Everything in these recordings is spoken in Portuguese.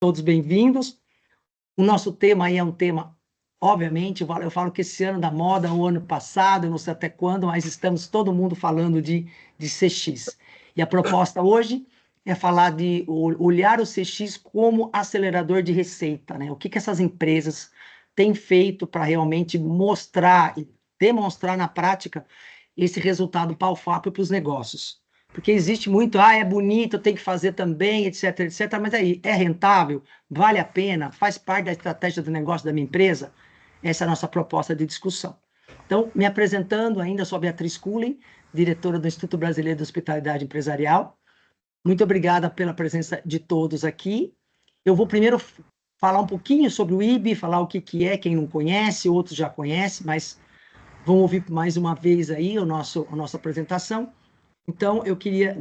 todos bem-vindos. O nosso tema aí é um tema, obviamente, eu falo que esse ano da moda, o ano passado, eu não sei até quando, mas estamos todo mundo falando de CX. E a proposta hoje é falar de olhar o CX como acelerador de receita, né? O que essas empresas têm feito para realmente mostrar e demonstrar na prática esse resultado palpável para os negócios. Porque existe muito, é bonito, tem que fazer também, etc, etc. Mas aí, é rentável? Vale a pena? Faz parte da estratégia do negócio da minha empresa? Essa é a nossa proposta de discussão. Então, me apresentando ainda, sou a Beatriz Cullen, diretora do Instituto Brasileiro de Hospitalidade Empresarial. Muito obrigada pela presença de todos aqui. Eu vou primeiro falar um pouquinho sobre o IB, falar o que é, quem não conhece, outros já conhecem, mas vão ouvir mais uma vez aí a nossa apresentação. Então, eu queria,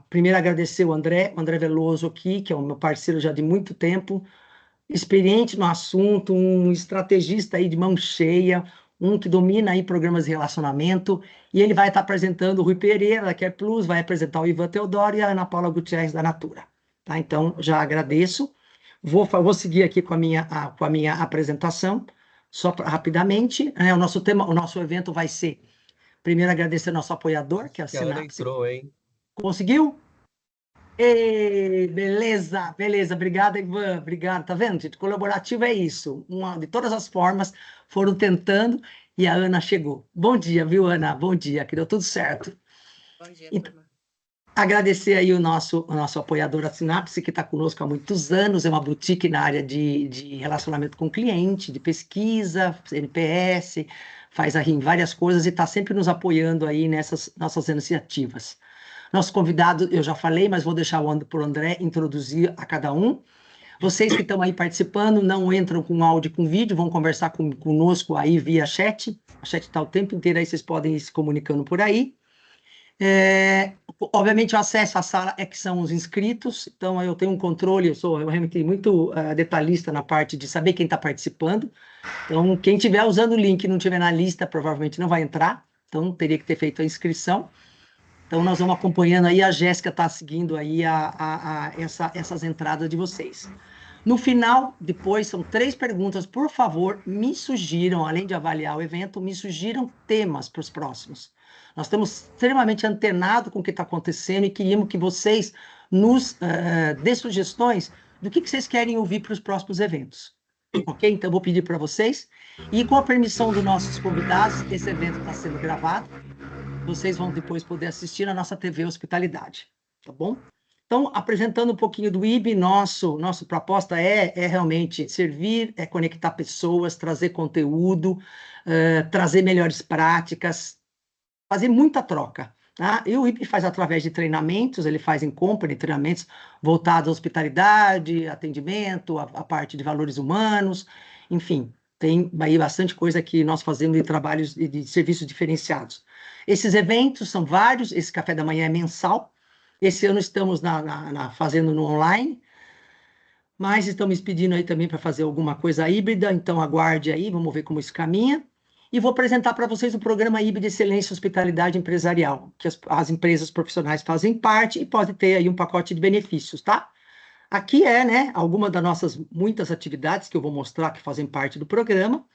primeiro agradecer o André Veloso aqui, que é o meu parceiro já de muito tempo, experiente no assunto, um estrategista aí de mão cheia, um que domina aí programas de relacionamento, e ele vai estar apresentando o Rui Pereira, da Care Plus, vai apresentar o Ivan Teodoro e a Ana Paula Gutierrez, da Natura. Tá? Então, já agradeço. Vou seguir aqui com a minha apresentação, só rapidamente. O nosso evento vai ser, primeiro, agradecer ao nosso apoiador, que é a Sinapse. Ela entrou, hein? Conseguiu? Ei, beleza, obrigada, Ivan, obrigado, tá vendo, gente, colaborativo é isso, de todas as formas, foram tentando, e a Ana chegou. Bom dia, viu, Ana? Bom dia, que deu tudo certo. Bom dia, então, turma. Agradecer aí o nosso apoiador, a Sinapse, que está conosco há muitos anos, é uma boutique na área de relacionamento com o cliente, de pesquisa, NPS, faz aí várias coisas e está sempre nos apoiando aí nessas nossas iniciativas. Nosso convidado, eu já falei, mas vou deixar para o André introduzir a cada um. Vocês que estão aí participando, não entram com áudio e com vídeo, vão conversar conosco aí via chat. A chat está o tempo inteiro aí, vocês podem ir se comunicando por aí. Obviamente, o acesso à sala é que são os inscritos, então eu tenho um controle, eu realmente muito detalhista na parte de saber quem está participando. Então, quem estiver usando o link e não estiver na lista, provavelmente não vai entrar, então teria que ter feito a inscrição. Então, nós vamos acompanhando aí, a Jéssica está seguindo aí essas entradas de vocês. No final, depois, são 3 perguntas, por favor, me sugiram, além de avaliar o evento, me sugiram temas para os próximos. Nós estamos extremamente antenados com o que está acontecendo e queríamos que vocês nos dê sugestões do que vocês querem ouvir para os próximos eventos. Ok? Então, eu vou pedir para vocês. E com a permissão dos nossos convidados, esse evento está sendo gravado. Vocês vão depois poder assistir na nossa TV Hospitalidade, tá bom? Então, apresentando um pouquinho do IB, nossa proposta é realmente servir, conectar pessoas, trazer conteúdo, trazer melhores práticas, fazer muita troca. Tá? E o IB faz através de treinamentos, ele faz em company, treinamentos voltados à hospitalidade, atendimento, a parte de valores humanos, enfim, tem aí bastante coisa que nós fazemos de trabalhos e de serviços diferenciados. Esses eventos são vários, esse café da manhã é mensal, esse ano estamos fazendo no online, mas estamos pedindo aí também para fazer alguma coisa híbrida, então aguarde aí, vamos ver como isso caminha. E vou apresentar para vocês o programa IB de Excelência e Hospitalidade Empresarial, que as empresas profissionais fazem parte e pode ter aí um pacote de benefícios, tá? Aqui alguma das nossas muitas atividades que eu vou mostrar que fazem parte do programa.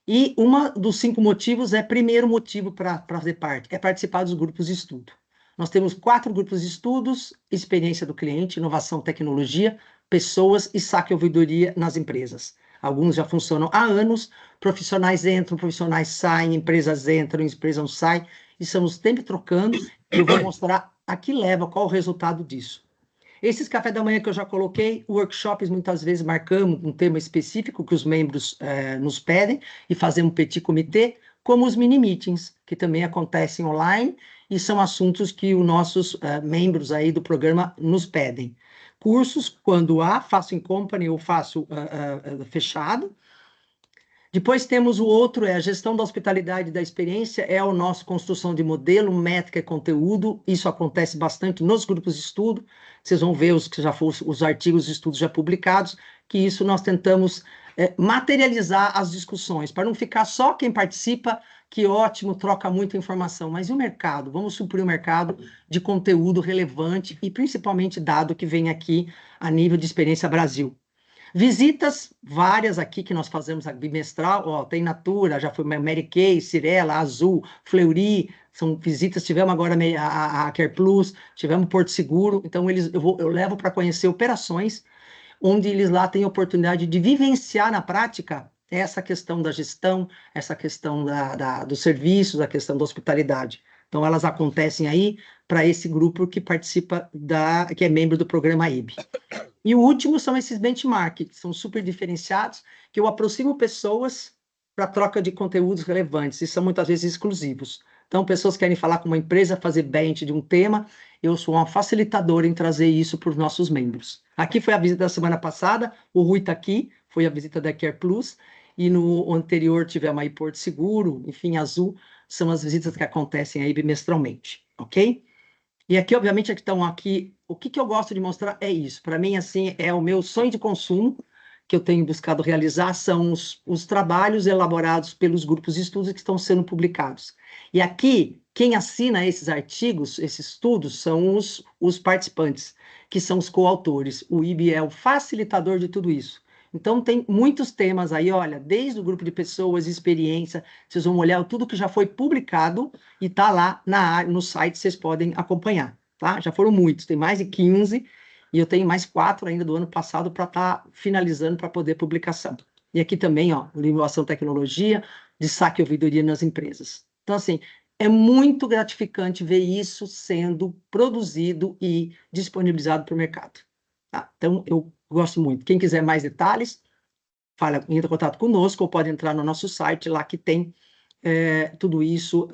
E uma dos 5 motivos primeiro motivo para fazer parte, é participar dos grupos de estudo. Nós temos 4 grupos de estudos: experiência do cliente, inovação, tecnologia, pessoas e saque e ouvidoria nas empresas. Alguns já funcionam há anos, profissionais entram, profissionais saem, empresas entram, empresas saem, e estamos sempre trocando, e eu vou mostrar a que leva, qual o resultado disso. Esses café da manhã que eu já coloquei, workshops, muitas vezes marcamos um tema específico que os membros nos pedem e fazemos um petit comitê, como os mini-meetings, que também acontecem online e são assuntos que os nossos membros aí do programa nos pedem. Cursos, quando há, faço em company ou faço fechado. Depois temos o outro, a gestão da hospitalidade e da experiência, é a nossa construção de modelo, métrica e conteúdo. Isso acontece bastante nos grupos de estudo. Vocês vão ver os artigos e estudos já publicados, que isso nós tentamos materializar as discussões, para não ficar só quem participa, que ótimo, troca muita informação, mas e o mercado? Vamos suprir o mercado de conteúdo relevante e principalmente dado que vem aqui a nível de experiência Brasil. Visitas, várias aqui que nós fazemos a bimestral, ó, tem Natura, já foi Mary Kay, Cirela, Azul, Fleury, são visitas, tivemos agora a Care Plus, tivemos Porto Seguro, então eu levo para conhecer operações onde eles lá têm a oportunidade de vivenciar na prática essa questão da gestão, essa questão dos serviços, a questão da hospitalidade. Então, elas acontecem aí para esse grupo que participa, que é membro do programa IB. E o último são esses benchmarks, que são super diferenciados, que eu aproximo pessoas para troca de conteúdos relevantes, e são muitas vezes exclusivos. Então, pessoas querem falar com uma empresa, fazer bench de um tema, eu sou uma facilitadora em trazer isso para os nossos membros. Aqui foi a visita da semana passada, o Rui está aqui, foi a visita da Care Plus, e no anterior tivemos aí Porto Seguro, enfim, Azul, são as visitas que acontecem aí bimestralmente, ok? E aqui, obviamente, estão aqui, o que eu gosto de mostrar é isso. Para mim, assim, é o meu sonho de consumo que eu tenho buscado realizar, são os trabalhos elaborados pelos grupos de estudos que estão sendo publicados. E aqui, quem assina esses artigos, esses estudos, são os participantes, que são os coautores. O IB é o facilitador de tudo isso. Então, tem muitos temas aí, olha, desde o grupo de pessoas, experiência, vocês vão olhar tudo que já foi publicado e está lá no site, vocês podem acompanhar, tá? Já foram muitos, tem mais de 15, e eu tenho mais 4 ainda do ano passado para estar finalizando para poder publicação. E aqui também, ó, inovação tecnologia, de saque e ouvidoria nas empresas. Então, assim, é muito gratificante ver isso sendo produzido e disponibilizado para o mercado. Tá? Então, eu gosto muito. Quem quiser mais detalhes, entra em contato conosco ou pode entrar no nosso site lá que tem tudo isso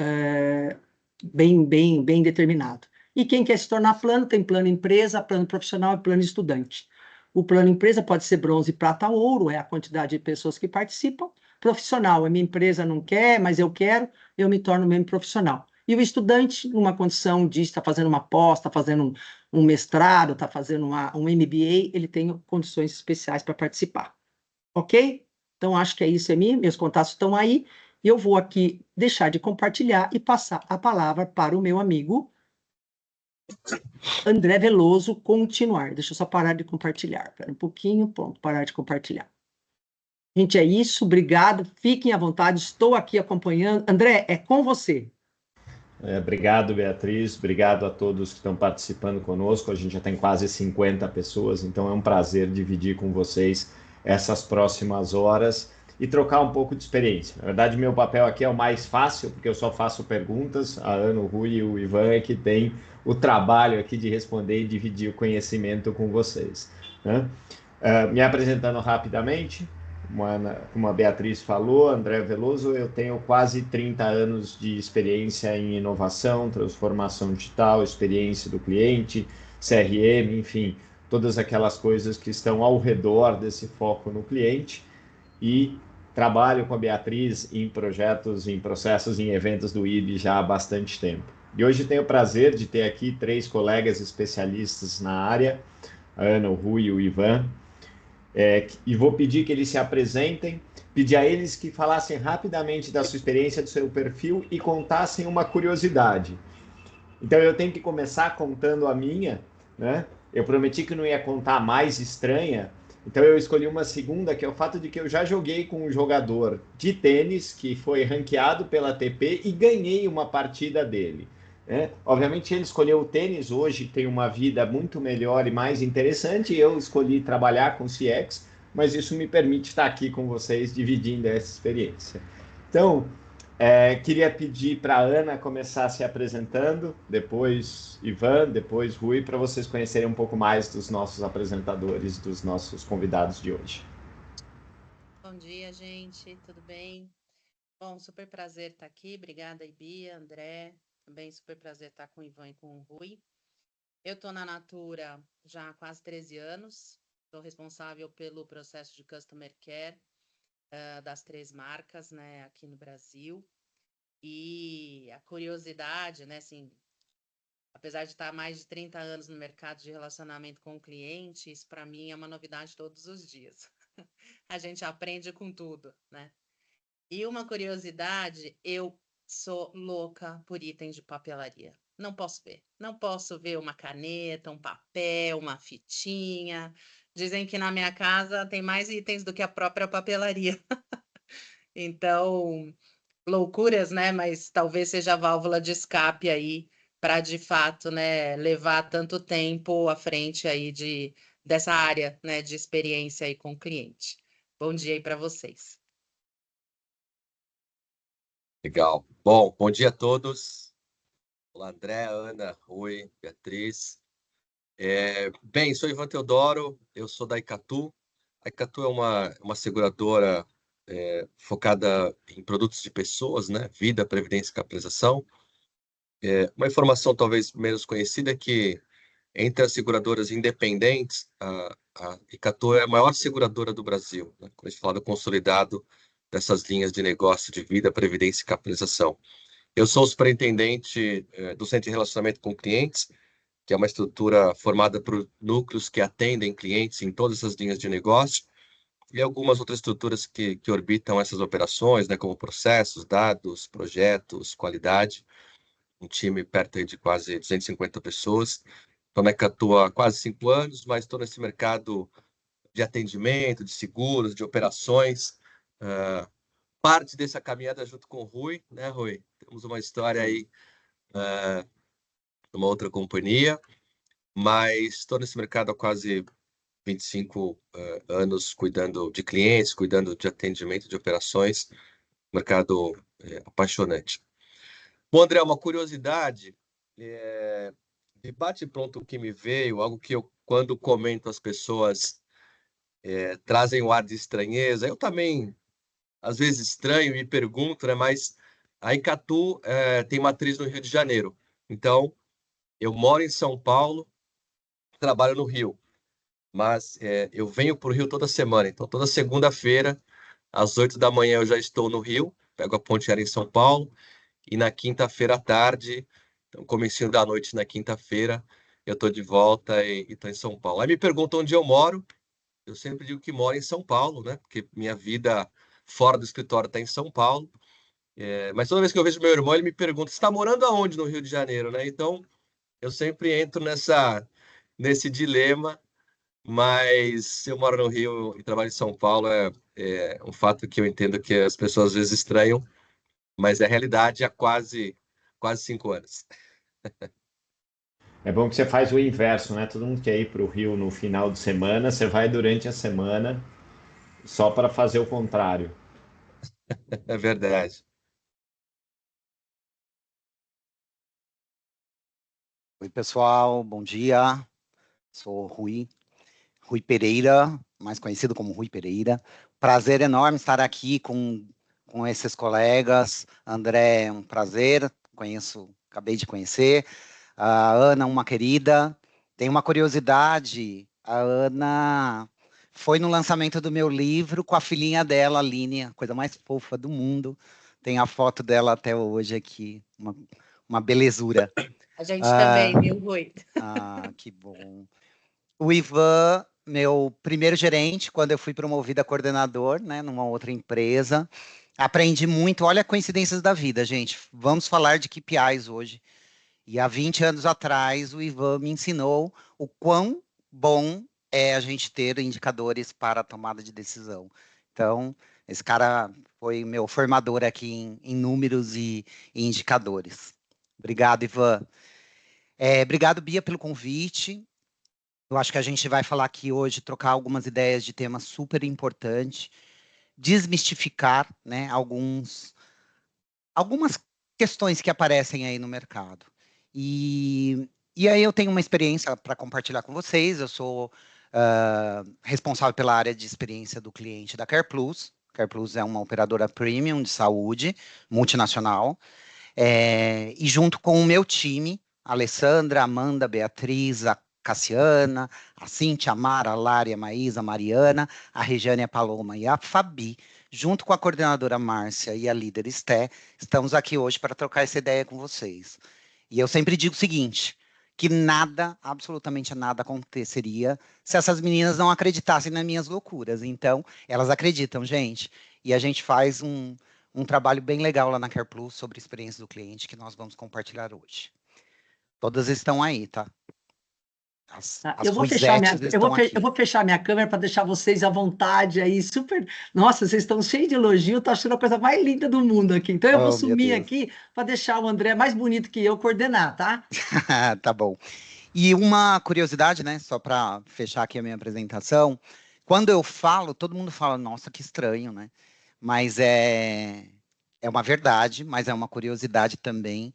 bem determinado. E quem quer se tornar plano, tem plano empresa, plano profissional e plano estudante. O plano empresa pode ser bronze, prata, ouro, é a quantidade de pessoas que participam. Profissional, a minha empresa não quer, mas eu quero, eu me torno membro profissional. E o estudante, numa condição de estar fazendo uma pós, está fazendo um mestrado, está fazendo um MBA, ele tem condições especiais para participar. Ok? Então, acho que é isso, meus contatos estão aí. E eu vou aqui deixar de compartilhar e passar a palavra para o meu amigo André Veloso continuar. Deixa eu só parar de compartilhar. Espera um pouquinho, pronto, parar de compartilhar. Gente, é isso, obrigado, fiquem à vontade, estou aqui acompanhando. André, é com você. Obrigado, Beatriz, obrigado a todos que estão participando conosco, a gente já tem quase 50 pessoas, então é um prazer dividir com vocês essas próximas horas e trocar um pouco de experiência. Na verdade, meu papel aqui é o mais fácil, porque eu só faço perguntas, a Ana, o Rui e o Ivan é que tem o trabalho aqui de responder e dividir o conhecimento com vocês, né? Me apresentando rapidamente, como a Beatriz falou, André Veloso, eu tenho quase 30 anos de experiência em inovação, transformação digital, experiência do cliente, CRM, enfim, todas aquelas coisas que estão ao redor desse foco no cliente, e trabalho com a Beatriz em projetos, em processos, em eventos do IB já há bastante tempo. E hoje tenho o prazer de ter aqui 3 colegas especialistas na área, a Ana, o Rui e o Ivan, e vou pedir que eles se apresentem, pedir a eles que falassem rapidamente da sua experiência, do seu perfil e contassem uma curiosidade. Então eu tenho que começar contando a minha, né? Eu prometi que não ia contar a mais estranha, então eu escolhi uma segunda, que é o fato de que eu já joguei com um jogador de tênis que foi ranqueado pela ATP e ganhei uma partida dele. Obviamente ele escolheu o tênis, hoje tem uma vida muito melhor e mais interessante, e eu escolhi trabalhar com CX, mas isso me permite estar aqui com vocês dividindo essa experiência. Então, queria pedir para a Ana começar se apresentando, depois Ivan, depois Rui, para vocês conhecerem um pouco mais dos nossos apresentadores, dos nossos convidados de hoje. Bom dia, gente, tudo bem? Bom, super prazer estar aqui, obrigada, Ibia, André, também super prazer estar com o Ivan e com o Rui. Eu estou na Natura já há quase 13 anos, sou responsável pelo processo de Customer Care das 3 marcas, né, aqui no Brasil. E a curiosidade, né, assim, apesar de estar há mais de 30 anos no mercado de relacionamento com o cliente, isso para mim é uma novidade todos os dias. A gente aprende com tudo, né? E uma curiosidade, eu sou louca por itens de papelaria. Não posso ver. Não posso ver uma caneta, um papel, uma fitinha. Dizem que na minha casa tem mais itens do que a própria papelaria. Então, loucuras, né? Mas talvez seja a válvula de escape aí para de fato, né, levar tanto tempo à frente aí dessa área, né, de experiência aí com o cliente. Bom dia aí para vocês. Legal. Bom dia a todos. Olá, André, Ana, Rui, Beatriz. Bem, sou Ivan Teodoro, eu sou da Icatu. A Icatu é uma seguradora focada em produtos de pessoas, né? Vida, previdência e capitalização. Uma informação talvez menos conhecida é que entre as seguradoras independentes, a Icatu é a maior seguradora do Brasil, né? Quando a gente fala do consolidado dessas linhas de negócio de vida, previdência e capitalização. Eu sou o superintendente do Centro de Relacionamento com Clientes, que é uma estrutura formada por núcleos que atendem clientes em todas essas linhas de negócio, e algumas outras estruturas que orbitam essas operações, né, como processos, dados, projetos, qualidade. Um time perto aí de quase 250 pessoas. Estou na Icatu há quase 5 anos, mas estou nesse mercado de atendimento, de seguros, de operações. Parte dessa caminhada junto com o Rui, né, Rui? Temos uma história aí, uma outra companhia, mas estou nesse mercado há quase 25 anos, cuidando de clientes, cuidando de atendimento de operações, mercado apaixonante. Bom, André, uma curiosidade, de bate-pronto que me veio, algo que eu, quando comento, as pessoas trazem um ar de estranheza, eu também, às vezes, estranho e me pergunto, né, mas a Icatu tem matriz no Rio de Janeiro, então eu moro em São Paulo, trabalho no Rio, mas eu venho para o Rio toda semana. Então, toda segunda-feira, às 8 da manhã, eu já estou no Rio, pego a ponte aérea em São Paulo, e na quinta-feira à tarde, então, comecinho da noite na quinta-feira, eu estou de volta e estou em São Paulo. Aí me perguntam onde eu moro, eu sempre digo que moro em São Paulo, né? Porque minha vida fora do escritório está em São Paulo. Mas toda vez que eu vejo meu irmão, ele me pergunta: você está morando aonde no Rio de Janeiro, né? Então, eu sempre entro nesse dilema, mas eu moro no Rio e trabalho em São Paulo, é um fato que eu entendo que as pessoas às vezes estranham, mas é realidade há quase 5 anos. É bom que você faz o inverso, né? Todo mundo quer ir para o Rio no final de semana, você vai durante a semana só para fazer o contrário. É verdade. Oi, pessoal, bom dia. Sou Rui Pereira, mais conhecido como Rui Pereira. Prazer enorme estar aqui com esses colegas. André, é um prazer, acabei de conhecer. A Ana, uma querida. Tem uma curiosidade, a Ana foi no lançamento do meu livro com a filhinha dela, a Aline, a coisa mais fofa do mundo. Tem a foto dela até hoje aqui, uma belezura. A gente também, viu, Rui? Que bom. O Ivan, meu primeiro gerente, quando eu fui promovido a coordenador, né, numa outra empresa. Aprendi muito. Olha coincidências da vida, gente. Vamos falar de KPIs hoje. E há 20 anos atrás, o Ivan me ensinou o quão bom é a gente ter indicadores para a tomada de decisão. Então, esse cara foi meu formador aqui em números e indicadores. Obrigado, Ivan. Obrigado, Bia, pelo convite. Eu acho que a gente vai falar aqui hoje, trocar algumas ideias de temas super importantes, desmistificar, né, algumas questões que aparecem aí no mercado. E aí eu tenho uma experiência para compartilhar com vocês. Eu sou responsável pela área de experiência do cliente da CarePlus. CarePlus é uma operadora premium de saúde, multinacional. E junto com o meu time, a Alessandra, a Amanda, a Beatriz, a Cassiana, a Cíntia, a Mara, a Lari, a Maísa, a Mariana, a Regiane, a Paloma e a Fabi, junto com a coordenadora Márcia e a líder Esté, estamos aqui hoje para trocar essa ideia com vocês. E eu sempre digo o seguinte, que nada, absolutamente nada aconteceria se essas meninas não acreditassem nas minhas loucuras. Então, elas acreditam, gente. E a gente faz um trabalho bem legal lá na Care Plus sobre a experiência do cliente que nós vamos compartilhar hoje. Todas estão aí, tá? As Eu vou fechar Ruizettes estão eu aqui. vou fechar minha câmera para deixar vocês à vontade aí, super. Nossa, vocês estão cheios de elogio, tô achando a coisa mais linda do mundo aqui. Então eu vou Oh, meu sumir Deus. aqui para deixar o André mais bonito que eu coordenar, tá? Tá bom. E uma curiosidade, né, só para fechar aqui a minha apresentação, quando eu falo, todo mundo fala, nossa, que estranho, né? Mas é uma verdade, mas é uma curiosidade também.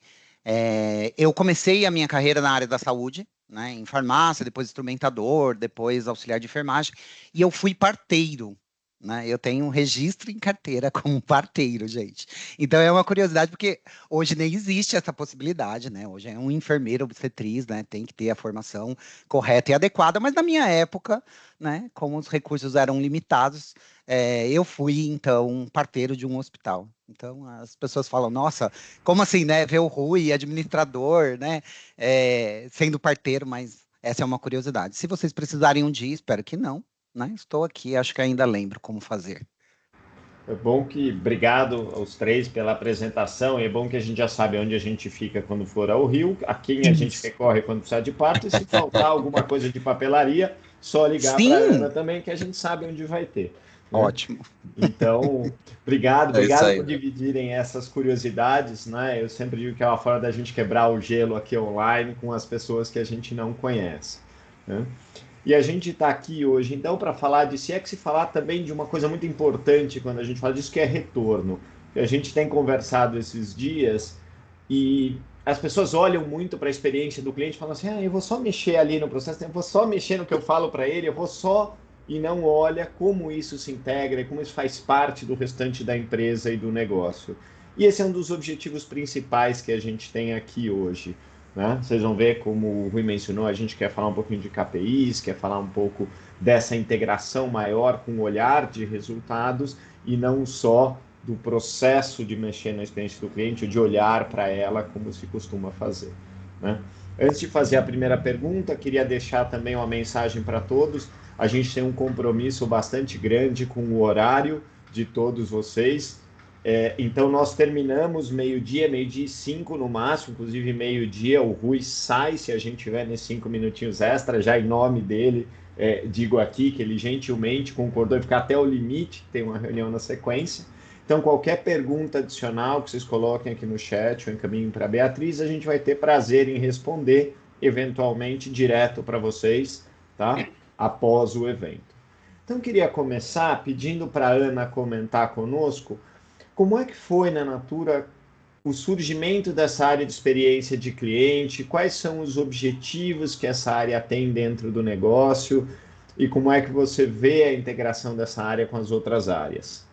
Eu comecei a minha carreira na área da saúde, né, em farmácia, depois instrumentador, depois auxiliar de enfermagem, e eu fui parteiro. Né? Eu tenho um registro em carteira como parteiro, gente. Então é uma curiosidade, porque hoje nem existe essa possibilidade, né? Hoje é um enfermeiro obstetriz, né? Tem que ter a formação correta e adequada, mas na minha época, né? Como os recursos eram limitados, eu fui, então, parteiro de um hospital. Então, as pessoas falam, nossa, como assim, né? Ver o Rui, administrador, né? Sendo parteiro, mas essa é uma curiosidade. Se vocês precisarem um dia, espero que não, né? Estou aqui, acho que ainda lembro como fazer. É bom que, obrigado aos três pela apresentação, e é bom que a gente já sabe onde a gente fica quando for ao Rio, a quem a gente Isso. recorre quando precisa de parto, e se faltar alguma coisa de papelaria, só ligar para a Ana Sim, também, que a gente sabe onde vai ter. Né? ótimo. Então, É isso obrigado aí, por né? dividirem essas curiosidades, né? Eu sempre digo que é uma forma da gente quebrar o gelo aqui online com as pessoas que a gente não conhece. Né? E a gente está aqui hoje, então, para falar de se é que se falar também de uma coisa muito importante quando a gente fala disso, que é retorno. A gente tem conversado esses dias e as pessoas olham muito para a experiência do cliente e falam assim: eu vou só mexer ali no processo, eu vou só mexer no que eu falo para ele, eu vou só. E não olha como isso se integra, como isso faz parte do restante da empresa e do negócio. E esse é um dos objetivos principais que a gente tem aqui hoje. Né? Vocês vão ver, como o Rui mencionou, a gente quer falar um pouquinho de KPIs, quer falar um pouco dessa integração maior com o olhar de resultados e não só do processo de mexer na experiência do cliente, ou de olhar para ela como se costuma fazer. Né? Antes de fazer a primeira pergunta, queria deixar também uma mensagem para todos. A gente tem um compromisso bastante grande com o horário de todos vocês. Então nós terminamos meio-dia e 5 no máximo, inclusive meio-dia o Rui sai se a gente tiver nesses 5 minutinhos extra, já em nome dele, digo aqui que ele gentilmente concordou em ficar até o limite, tem uma reunião na sequência. Então qualquer pergunta adicional que vocês coloquem aqui no chat ou encaminhem para a Beatriz, a gente vai ter prazer em responder, eventualmente direto para vocês, tá? Após o evento. Então queria começar pedindo para a Ana comentar conosco como é que foi na Natura o surgimento dessa área de experiência de cliente, quais são os objetivos que essa área tem dentro do negócio e como é que você vê a integração dessa área com as outras áreas?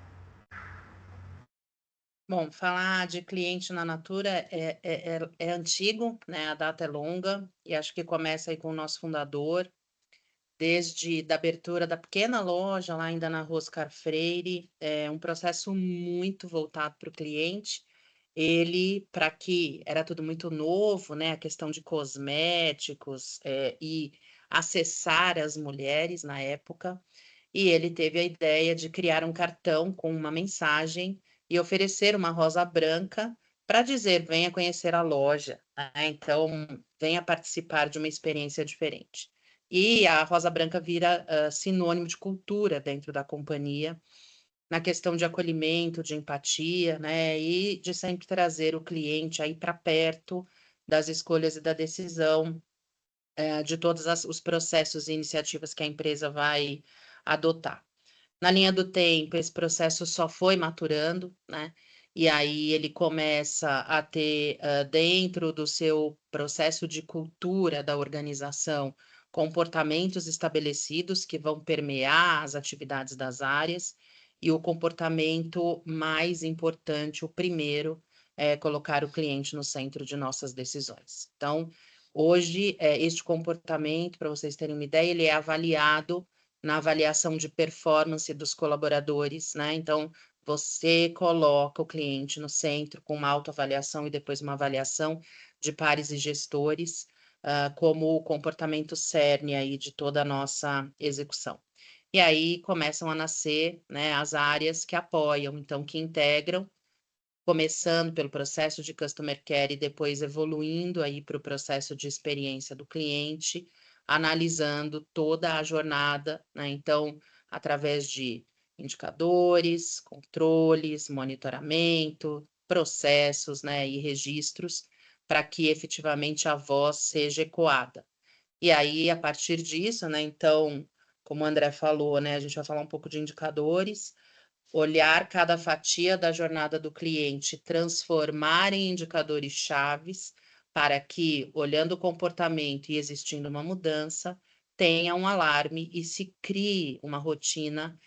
Bom, falar de cliente na Natura é antigo, né? A data é longa e acho que começa aí com o nosso fundador, desde a abertura da pequena loja lá ainda na Rua Oscar Freire, é um processo muito voltado para o cliente. Ele, para que era tudo muito novo, né? A questão de cosméticos e acessar as mulheres na época. E ele teve a ideia de criar um cartão com uma mensagem e oferecer uma rosa branca para dizer: venha conhecer a loja, né? Então, venha participar de uma experiência diferente. E a rosa branca vira sinônimo de cultura dentro da companhia, na questão de acolhimento, de empatia, né? E de sempre trazer o cliente aí para perto das escolhas e da decisão de todos os processos e iniciativas que a empresa vai adotar. Na linha do tempo, esse processo só foi maturando, né? E aí ele começa a ter, dentro do seu processo de cultura da organização, comportamentos estabelecidos que vão permear as atividades das áreas, e o comportamento mais importante, o primeiro, é colocar o cliente no centro de nossas decisões. Então, hoje, este comportamento, para vocês terem uma ideia, ele é avaliado na avaliação de performance dos colaboradores, né? Então, você coloca o cliente no centro com uma autoavaliação e depois uma avaliação de pares e gestores. como o comportamento cerne aí de toda a nossa execução. E aí começam a nascer, né, as áreas que apoiam, então que integram, começando pelo processo de Customer Care e depois evoluindo aí para o processo de experiência do cliente, analisando toda a jornada, né? Então, através de indicadores, controles, monitoramento, processos, né, e registros, para que efetivamente a voz seja ecoada. E aí, a partir disso, né, então, como o André falou, né, a gente vai falar um pouco de indicadores, olhar cada fatia da jornada do cliente, transformar em indicadores chaves, para que, olhando o comportamento e existindo uma mudança, tenha um alarme e se crie uma rotina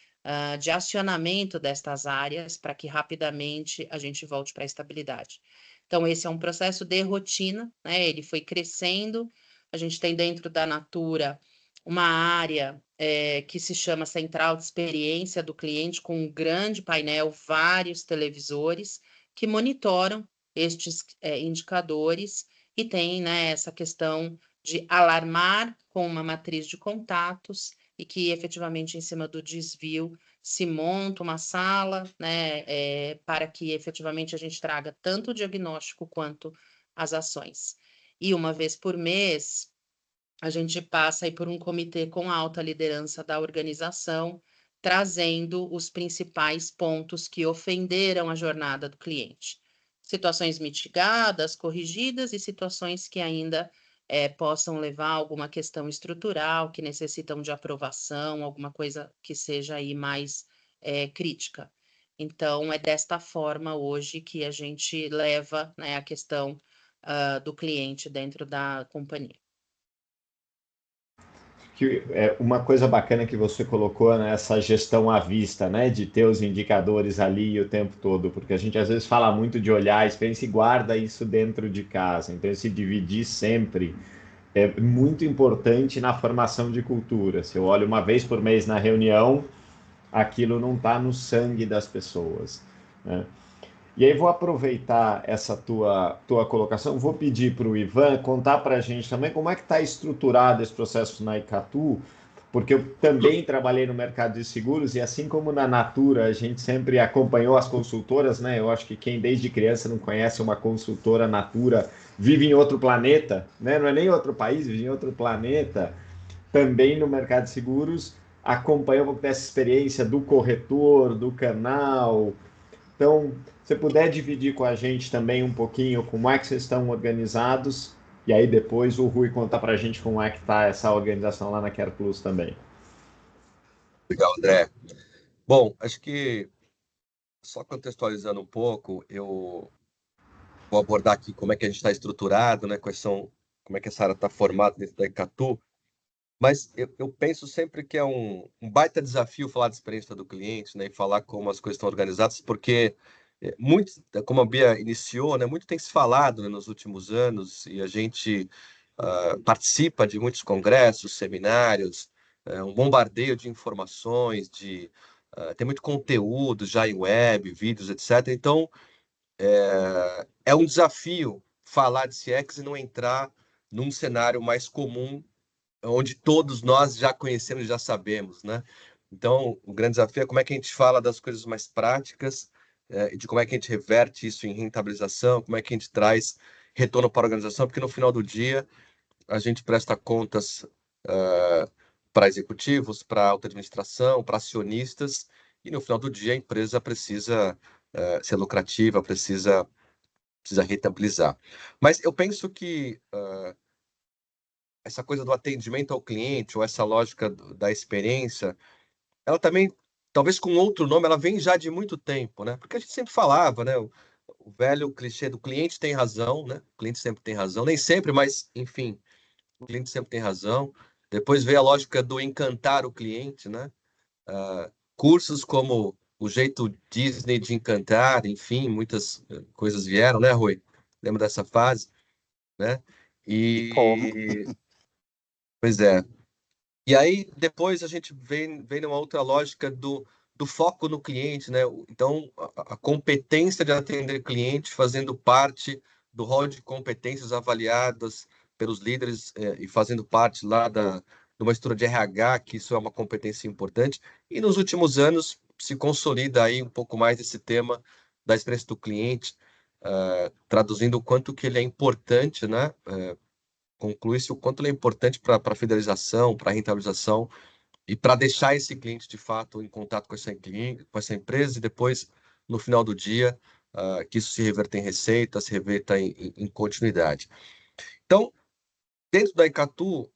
de acionamento destas áreas para que rapidamente a gente volte para a estabilidade. Então, esse é um processo de rotina, né? Ele foi crescendo. A gente tem dentro da Natura uma área que se chama Central de Experiência do Cliente, com um grande painel, vários televisores que monitoram estes indicadores e tem, né, essa questão de alarmar com uma matriz de contatos e que efetivamente em cima do desvio se monta uma sala, né, para que efetivamente a gente traga tanto o diagnóstico quanto as ações. E uma vez por mês, a gente passa aí por um comitê com a alta liderança da organização, trazendo os principais pontos que ofenderam a jornada do cliente. Situações mitigadas, corrigidas e situações que ainda possam levar a alguma questão estrutural, que necessitam de aprovação, alguma coisa que seja aí mais crítica. Então, é desta forma hoje que a gente leva, né, a questão do cliente dentro da companhia. Que é uma coisa bacana que você colocou nessa gestão à vista, né, de ter os indicadores ali o tempo todo, porque a gente às vezes fala muito de olhar a experiência e guarda isso dentro de casa, então esse dividir sempre é muito importante na formação de cultura. Se eu olho uma vez por mês na reunião, aquilo não está no sangue das pessoas, né? E aí vou aproveitar essa tua colocação, vou pedir para o Ivan contar para a gente também como é que está estruturado esse processo na Icatu, porque eu também trabalhei no mercado de seguros e assim como na Natura a gente sempre acompanhou as consultoras, né? Eu acho que quem desde criança não conhece uma consultora Natura vive em outro planeta, né? Não é nem outro país, vive em outro planeta. Também no mercado de seguros acompanha um pouco dessa experiência do corretor, do canal. Então, se puder dividir com a gente também um pouquinho como é que vocês estão organizados, e aí depois o Rui conta para a gente como é que está essa organização lá na Care Plus também. Legal, André. Bom, acho que só contextualizando um pouco, eu vou abordar aqui como é que a gente está estruturado, né? Como é que essa área está formada dentro da Icatu. Mas eu penso sempre que é um baita desafio falar de experiência do cliente, né? E falar como as coisas estão organizadas, porque muito, como a Bia iniciou, né? Muito tem se falado, né, nos últimos anos e a gente participa de muitos congressos, seminários, um bombardeio de informações, tem muito conteúdo já em web, vídeos, etc. Então, é um desafio falar de CX e não entrar num cenário mais comum, onde todos nós já conhecemos, já sabemos, né? Então, o grande desafio é como é que a gente fala das coisas mais práticas, e de como é que a gente reverte isso em rentabilização, como é que a gente traz retorno para a organização, porque no final do dia a gente presta contas para executivos, para alta administração, para acionistas, e no final do dia a empresa precisa ser lucrativa, precisa rentabilizar. Mas eu penso que essa coisa do atendimento ao cliente, ou essa lógica da experiência, ela também, talvez com outro nome, ela vem já de muito tempo, né? Porque a gente sempre falava, né? O velho clichê do cliente tem razão, né? O cliente sempre tem razão, nem sempre, mas, enfim, o cliente sempre tem razão. Depois veio a lógica do encantar o cliente, né? Cursos como o jeito Disney de encantar, enfim, muitas coisas vieram, né, Rui? Lembra dessa fase, né? Como? Pois é. E aí, depois a gente vem numa outra lógica do foco no cliente, né? Então, a competência de atender cliente fazendo parte do rol de competências avaliadas pelos líderes e fazendo parte lá de uma estrutura de RH, que isso é uma competência importante. E nos últimos anos se consolida aí um pouco mais esse tema da experiência do cliente, traduzindo o quanto que ele é importante, né? Conclui-se o quanto ele é importante para a fidelização, para a rentabilização e para deixar esse cliente, de fato, em contato com essa empresa e depois, no final do dia, que isso se reverta em receita, se reverta em continuidade. Então, dentro da Icatu,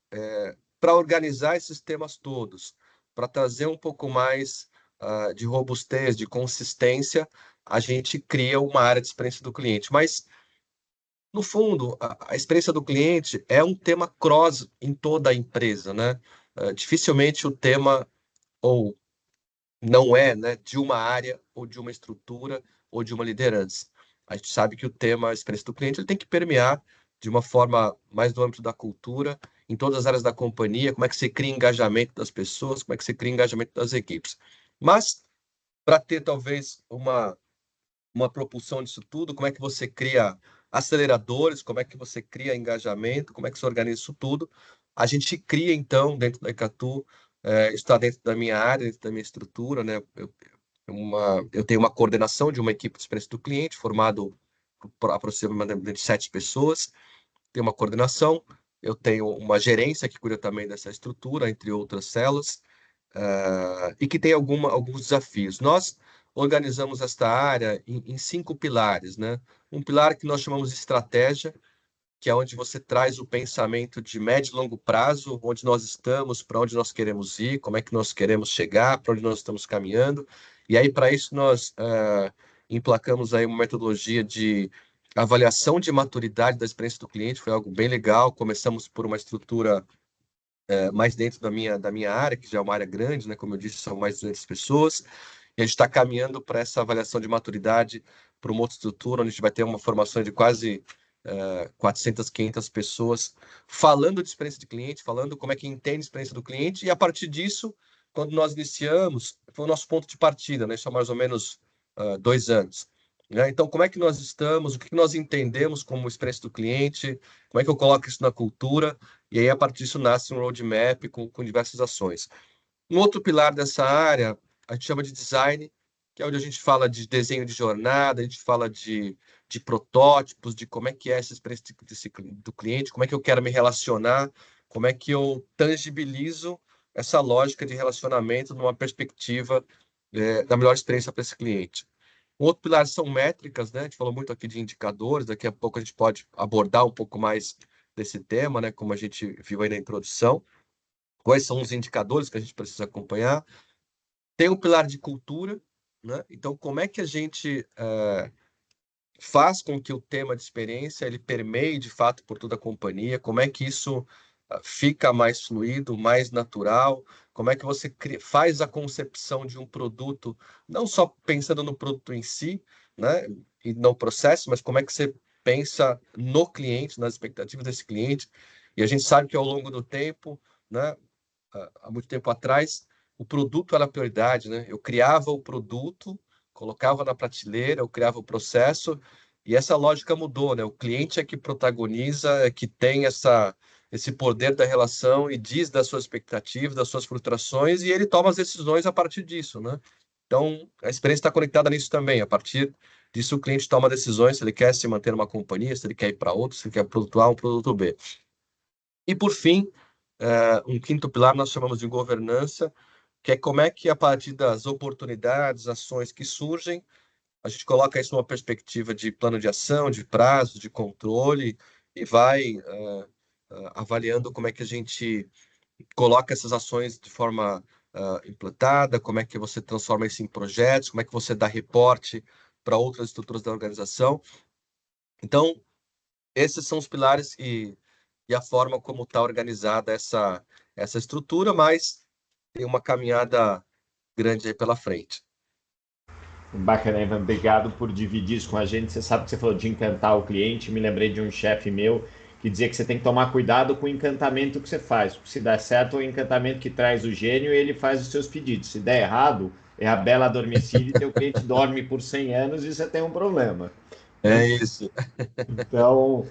para organizar esses temas todos, para trazer um pouco mais de robustez, de consistência, a gente cria uma área de experiência do cliente. Mas, no fundo, a experiência do cliente é um tema cross em toda a empresa, né? Dificilmente o tema ou não é, né, de uma área ou de uma estrutura ou de uma liderança. A gente sabe que o tema experiência do cliente ele tem que permear de uma forma mais no âmbito da cultura, em todas as áreas da companhia, como é que você cria engajamento das pessoas, como é que você cria engajamento das equipes. Mas, para ter talvez uma propulsão disso tudo, como é que você cria aceleradores, como é que você cria engajamento, como é que você organiza isso tudo. A gente cria, então, dentro da Icatu, está dentro da minha área, dentro da minha estrutura, né? Eu tenho uma coordenação de uma equipe de experiência do cliente, formado por aproximadamente 7 pessoas, tenho uma coordenação, eu tenho uma gerência que cuida também dessa estrutura, entre outras células, e que tem alguns desafios. Nós organizamos esta área em 5 pilares, né? Um pilar que nós chamamos de estratégia, que é onde você traz o pensamento de médio e longo prazo, onde nós estamos, para onde nós queremos ir, como é que nós queremos chegar, para onde nós estamos caminhando. E aí, para isso, nós emplacamos aí uma metodologia de avaliação de maturidade da experiência do cliente, foi algo bem legal. Começamos por uma estrutura mais dentro da minha área, que já é uma área grande, né? Como eu disse, são mais de 200 pessoas, e a gente está caminhando para essa avaliação de maturidade para uma outra estrutura, onde a gente vai ter uma formação de quase 400, 500 pessoas falando de experiência de cliente, falando como é que entende a experiência do cliente, e a partir disso, quando nós iniciamos, foi o nosso ponto de partida, né? Isso há mais ou menos 2 anos. Né? Então, como é que nós estamos, o que nós entendemos como experiência do cliente, como é que eu coloco isso na cultura, e aí a partir disso nasce um roadmap com diversas ações. Um outro pilar dessa área, a gente chama de design, que é onde a gente fala de desenho de jornada, a gente fala de protótipos, de como é que é essa experiência do cliente, como é que eu quero me relacionar, como é que eu tangibilizo essa lógica de relacionamento numa perspectiva da melhor experiência para esse cliente. Um outro pilar são métricas, né? A gente falou muito aqui de indicadores, daqui a pouco a gente pode abordar um pouco mais desse tema, né? Como a gente viu aí na introdução. Quais são os indicadores que a gente precisa acompanhar? Tem um pilar de cultura, né? Então, como é que a gente faz com que o tema de experiência ele permeie de fato por toda a companhia? Como é que isso fica mais fluido, mais natural? Como é que você faz a concepção de um produto, não só pensando no produto em si, né, e no processo, mas como é que você pensa no cliente, nas expectativas desse cliente? E a gente sabe que ao longo do tempo, né, há muito tempo atrás, o produto era a prioridade, né? Eu criava o produto, colocava na prateleira, eu criava o processo, e essa lógica mudou, né? O cliente é que protagoniza, é que tem esse poder da relação e diz das suas expectativas, das suas frustrações, e ele toma as decisões a partir disso, né? Então, a experiência está conectada nisso também. A partir disso, o cliente toma decisões se ele quer se manter numa companhia, se ele quer ir para outra, se ele quer produto A ou produto B. E, por fim, um quinto pilar nós chamamos de governança, que é como é que, a partir das oportunidades, ações que surgem, a gente coloca isso numa perspectiva de plano de ação, de prazo, de controle, e vai avaliando como é que a gente coloca essas ações de forma implantada, como é que você transforma isso em projetos, como é que você dá reporte para outras estruturas da organização. Então, esses são os pilares e a forma como está organizada essa estrutura, mas tem uma caminhada grande aí pela frente. Bacana, Ivan. Obrigado por dividir isso com a gente. Você sabe que você falou de encantar o cliente. Me lembrei de um chefe meu que dizia que você tem que tomar cuidado com o encantamento que você faz. Se der certo, o encantamento que traz o gênio, ele faz os seus pedidos. Se der errado, é a bela adormecida e teu cliente dorme por 100 anos e você tem um problema. É isso. Então,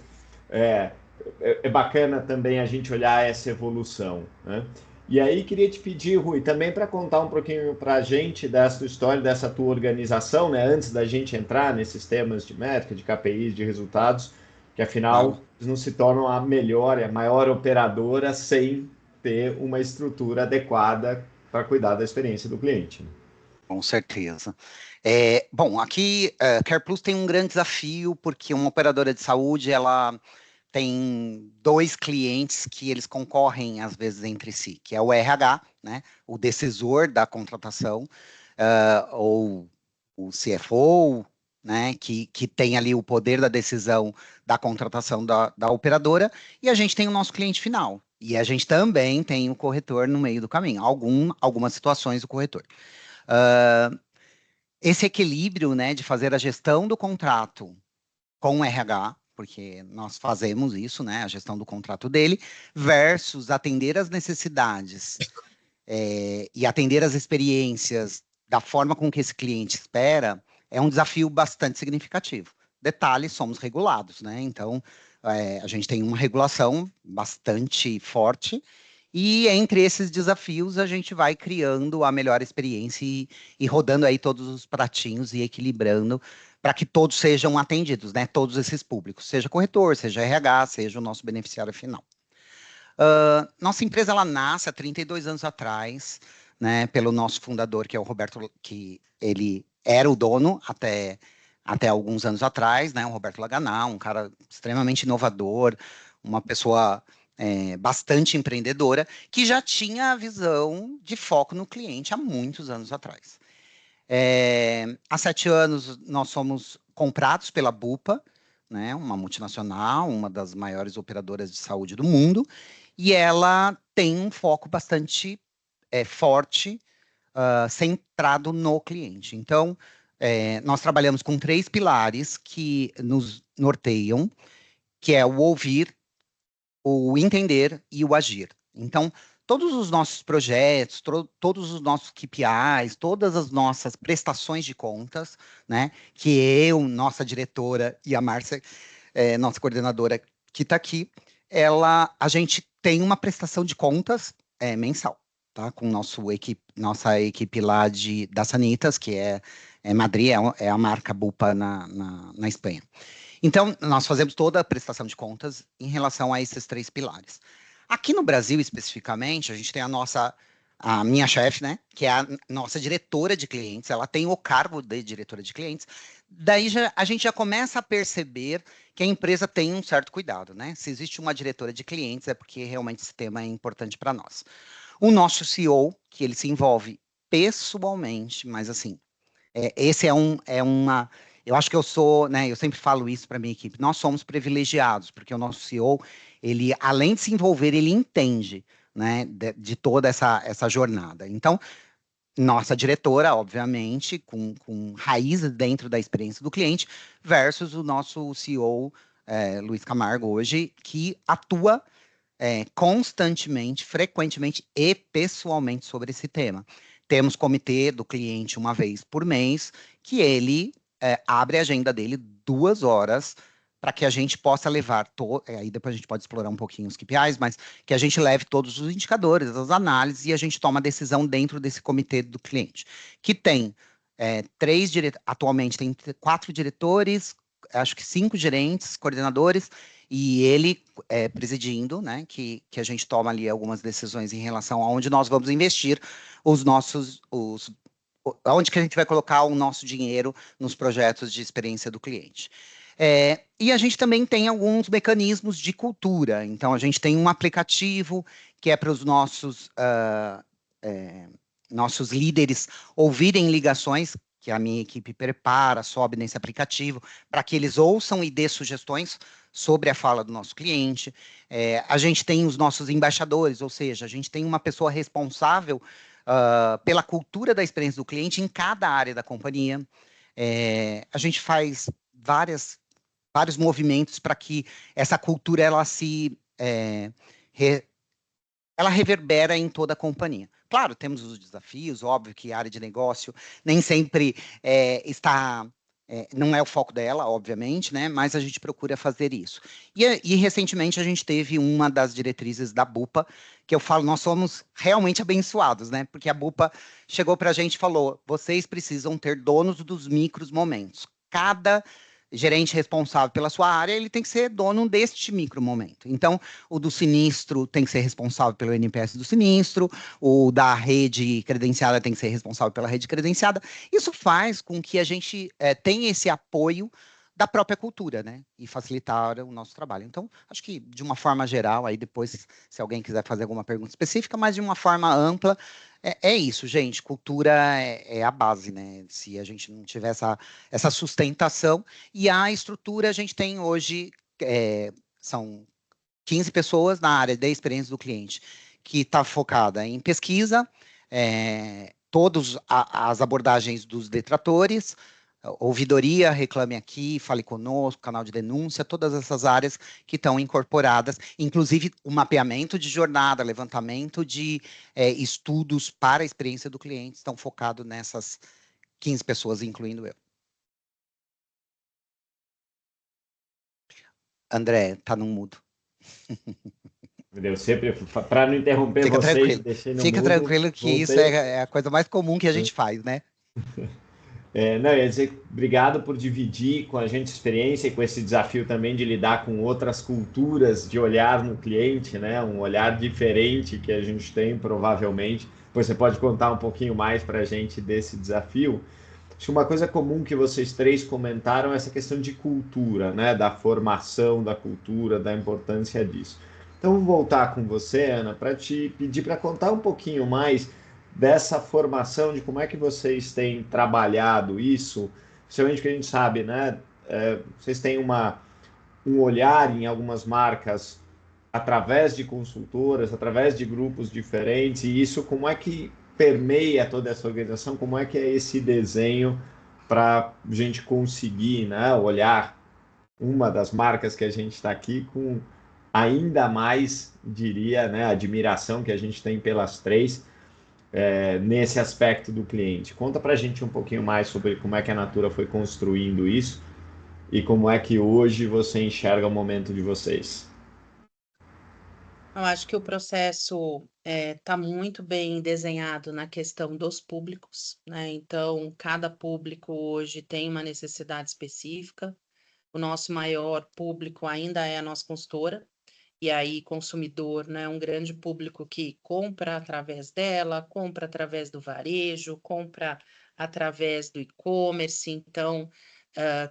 é bacana também a gente olhar essa evolução, né? E aí queria te pedir, Rui, também para contar um pouquinho para a gente dessa tua história, dessa tua organização, né? Antes da gente entrar nesses temas de métrica, de KPIs, de resultados, que Claro. afinal não se tornam a melhor e a maior operadora sem ter uma estrutura adequada para cuidar da experiência do cliente. Com certeza. Bom, aqui Care Plus tem um grande desafio, porque uma operadora de saúde, ela tem dois clientes que eles concorrem, às vezes, entre si, que é o RH, né, o decisor da contratação, ou o CFO, né, que tem ali o poder da decisão da contratação da operadora, e a gente tem o nosso cliente final. E a gente também tem o corretor no meio do caminho, algumas situações o corretor. Esse equilíbrio, né, de fazer a gestão do contrato com o RH, porque nós fazemos isso, né, a gestão do contrato dele, versus atender as necessidades e atender as experiências da forma com que esse cliente espera, é um desafio bastante significativo. Detalhe, somos regulados, né? Então, a gente tem uma regulação bastante forte e entre esses desafios a gente vai criando a melhor experiência e rodando aí todos os pratinhos e equilibrando para que todos sejam atendidos, né? Todos esses públicos, seja corretor, seja RH, seja o nosso beneficiário final. Nossa empresa ela nasce há 32 anos atrás, né, pelo nosso fundador, que é o Roberto, que ele era o dono até alguns anos atrás, né, o Roberto Laganà, um cara extremamente inovador, uma pessoa bastante empreendedora, que já tinha a visão de foco no cliente há muitos anos atrás. Há 7 anos nós somos comprados pela Bupa, né, uma multinacional, uma das maiores operadoras de saúde do mundo, e ela tem um foco bastante forte, centrado no cliente. Então, nós trabalhamos com 3 pilares que nos norteiam, que é o ouvir, o entender e o agir. Então, todos os nossos projetos, todos os nossos KPIs, todas as nossas prestações de contas, né, que eu, nossa diretora e a Márcia, nossa coordenadora que está aqui, a gente tem uma prestação de contas mensal, tá? Com nossa equipe lá da Sanitas, que é Madrid, é a marca Bupa na Espanha. Então, nós fazemos toda a prestação de contas em relação a esses 3 pilares. Aqui no Brasil, especificamente, a gente tem a minha chefe, né, que é a nossa diretora de clientes, ela tem o cargo de diretora de clientes. Daí a gente já começa a perceber que a empresa tem um certo cuidado, né? Se existe uma diretora de clientes, é porque realmente esse tema é importante para nós. O nosso CEO, que ele se envolve pessoalmente, mas assim, esse eu acho que eu sou, né? Eu sempre falo isso para minha equipe. Nós somos privilegiados, porque o nosso CEO, ele, além de se envolver, ele entende, né, de toda essa jornada. Então, nossa diretora, obviamente, com raízes dentro da experiência do cliente, versus o nosso CEO, Luiz Camargo, hoje, que atua constantemente, frequentemente e pessoalmente sobre esse tema. Temos comitê do cliente uma vez por mês, que ele abre a agenda dele 2 horas para que a gente possa levar, aí depois a gente pode explorar um pouquinho os KPIs, mas que a gente leve todos os indicadores, as análises, e a gente toma a decisão dentro desse comitê do cliente, que tem atualmente tem 4 diretores, acho que 5 gerentes, coordenadores, e ele presidindo, né, que a gente toma ali algumas decisões em relação a onde nós vamos investir onde que a gente vai colocar o nosso dinheiro nos projetos de experiência do cliente. E a gente também tem alguns mecanismos de cultura. Então, a gente tem um aplicativo que é para os nossos líderes ouvirem ligações, que a minha equipe prepara, sobe nesse aplicativo, para que eles ouçam e dê sugestões sobre a fala do nosso cliente. A gente tem os nossos embaixadores, ou seja, a gente tem uma pessoa responsável pela cultura da experiência do cliente em cada área da companhia. A gente faz vários movimentos para que essa cultura ela reverbera em toda a companhia. Claro, temos os desafios, óbvio que a área de negócio nem sempre está Não é o foco dela, obviamente, né? Mas a gente procura fazer isso. E recentemente a gente teve uma das diretrizes da BUPA, que eu falo, nós somos realmente abençoados, né? Porque a BUPA chegou para a gente e falou: vocês precisam ter donos dos micros momentos. Cada gerente responsável pela sua área, ele tem que ser dono deste micro momento. Então, o do sinistro tem que ser responsável pelo NPS do sinistro, o da rede credenciada tem que ser responsável pela rede credenciada. Isso faz com que a gente tenha esse apoio da própria cultura, né? E facilitar o nosso trabalho. Então, acho que de uma forma geral, aí depois, se alguém quiser fazer alguma pergunta específica, mas de uma forma ampla, é isso, gente. Cultura é a base, né? Se a gente não tiver essa sustentação. E a estrutura, a gente tem hoje, são 15 pessoas na área da experiência do cliente, que está focada em pesquisa, todas as abordagens dos detratores, ouvidoria, reclame aqui, fale conosco, canal de denúncia, todas essas áreas que estão incorporadas, inclusive o mapeamento de jornada, levantamento de estudos para a experiência do cliente, estão focados nessas 15 pessoas, incluindo eu. André, tá no mudo. Eu sempre, para não interromper Fica vocês, tranquilo. deixei no Fica mudo, tranquilo que isso voltei. é a coisa mais comum que a gente faz, né? Não, eu ia dizer obrigado por dividir com a gente experiência e com esse desafio também de lidar com outras culturas, de olhar no cliente, né? Um olhar diferente que a gente tem, provavelmente. Pois você pode contar um pouquinho mais para a gente desse desafio. Acho que uma coisa comum que vocês três comentaram é essa questão de cultura, né? Da formação da cultura, da importância disso. Então, vou voltar com você, Ana, para te pedir para contar um pouquinho mais dessa formação, de como é que vocês têm trabalhado isso, principalmente que a gente sabe, né? Vocês têm um olhar em algumas marcas através de consultoras, através de grupos diferentes, e isso como é que permeia toda essa organização, como é que é esse desenho para a gente conseguir, né, olhar uma das marcas que a gente está aqui com ainda mais, diria, né, admiração que a gente tem pelas três, nesse aspecto do cliente. Conta para a gente um pouquinho mais sobre como é que a Natura foi construindo isso e como é que hoje você enxerga o momento de vocês. Eu acho que o processo está muito bem desenhado na questão dos públicos, né? Então, cada público hoje tem uma necessidade específica. O nosso maior público ainda é a nossa consultora, e aí consumidor, né? Um grande público que compra através dela, compra através do varejo, compra através do e-commerce. Então,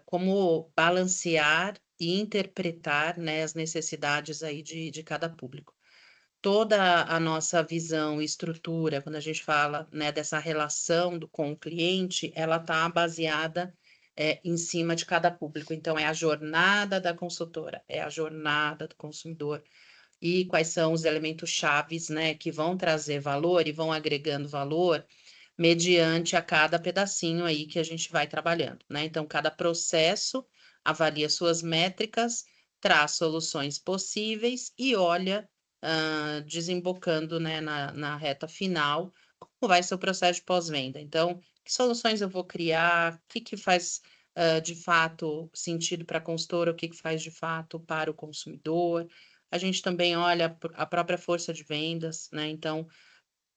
como balancear e interpretar, né, as necessidades aí de cada público. Toda a nossa visão e estrutura, quando a gente fala, né, dessa relação com o cliente, ela está baseada em cima de cada público. Então, é a jornada da consultora, é a jornada do consumidor. E quais são os elementos chaves, né, que vão trazer valor e vão agregando valor mediante a cada pedacinho aí que a gente vai trabalhando, né? Então, cada processo avalia suas métricas, traz soluções possíveis e olha, desembocando, né, na reta final, como vai ser o processo de pós-venda. Então, que soluções eu vou criar, o que faz de fato sentido para a consultora, o que faz de fato para o consumidor. A gente também olha a própria força de vendas, né? Então,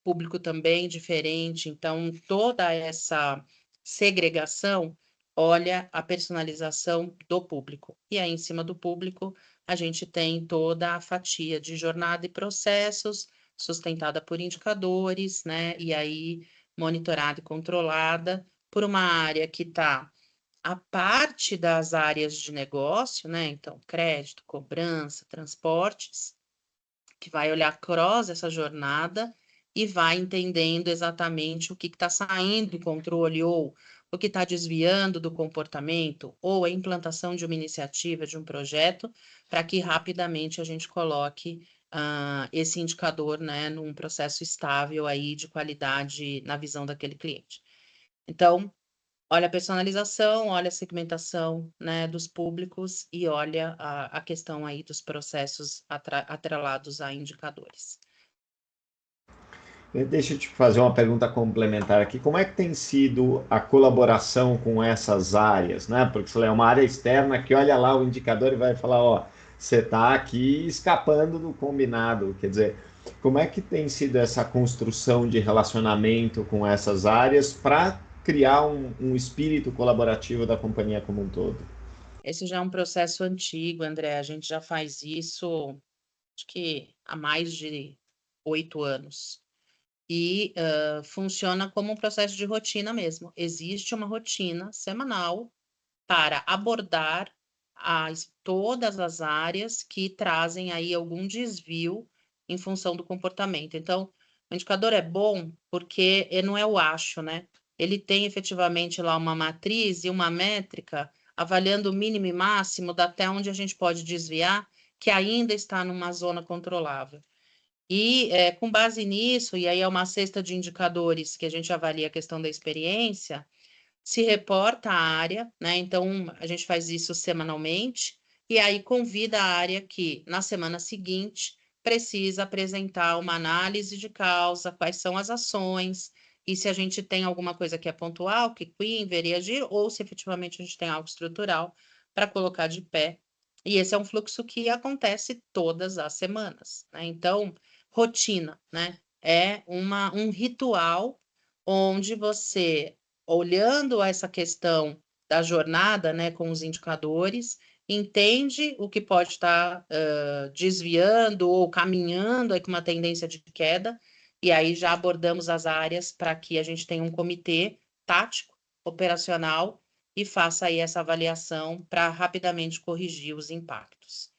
público também diferente. Então, toda essa segregação olha a personalização do público. E aí, em cima do público, a gente tem toda a fatia de jornada e processos, sustentada por indicadores, né? E aí, monitorada e controlada por uma área que está a parte das áreas de negócio, né? Então, crédito, cobrança, transportes, que vai olhar cross essa jornada e vai entendendo exatamente o que está saindo do controle ou o que está desviando do comportamento ou a implantação de uma iniciativa, de um projeto, para que rapidamente a gente coloque esse indicador, né, num processo estável aí de qualidade na visão daquele cliente. Então, olha a personalização, olha a segmentação, né, dos públicos e olha a questão aí dos processos atrelados a indicadores. Deixa eu te fazer uma pergunta complementar aqui. Como é que tem sido a colaboração com essas áreas, né? Porque se é uma área externa que olha lá o indicador e vai falar, ó, você está aqui escapando do combinado. Quer dizer, como é que tem sido essa construção de relacionamento com essas áreas para criar um espírito colaborativo da companhia como um todo? Esse já é um processo antigo, André. A gente já faz isso, acho que há mais de 8 anos. E funciona como um processo de rotina mesmo. Existe uma rotina semanal para abordar todas as áreas que trazem aí algum desvio em função do comportamento. Então, o indicador é bom porque ele não é o acho, né? Ele tem efetivamente lá uma matriz e uma métrica avaliando o mínimo e máximo da até onde a gente pode desviar, que ainda está numa zona controlável. E com base nisso, e aí é uma cesta de indicadores que a gente avalia a questão da experiência, se reporta a área, né? Então, a gente faz isso semanalmente, e aí convida a área que, na semana seguinte, precisa apresentar uma análise de causa, quais são as ações, e se a gente tem alguma coisa que é pontual, que deveria agir, ou se efetivamente a gente tem algo estrutural para colocar de pé. E esse é um fluxo que acontece todas as semanas, né? Então, rotina, né? É um ritual onde você, olhando essa questão da jornada, né, com os indicadores, entende o que pode estar desviando ou caminhando aí com uma tendência de queda, e aí já abordamos as áreas para que a gente tenha um comitê tático, operacional, e faça aí essa avaliação para rapidamente corrigir os impactos.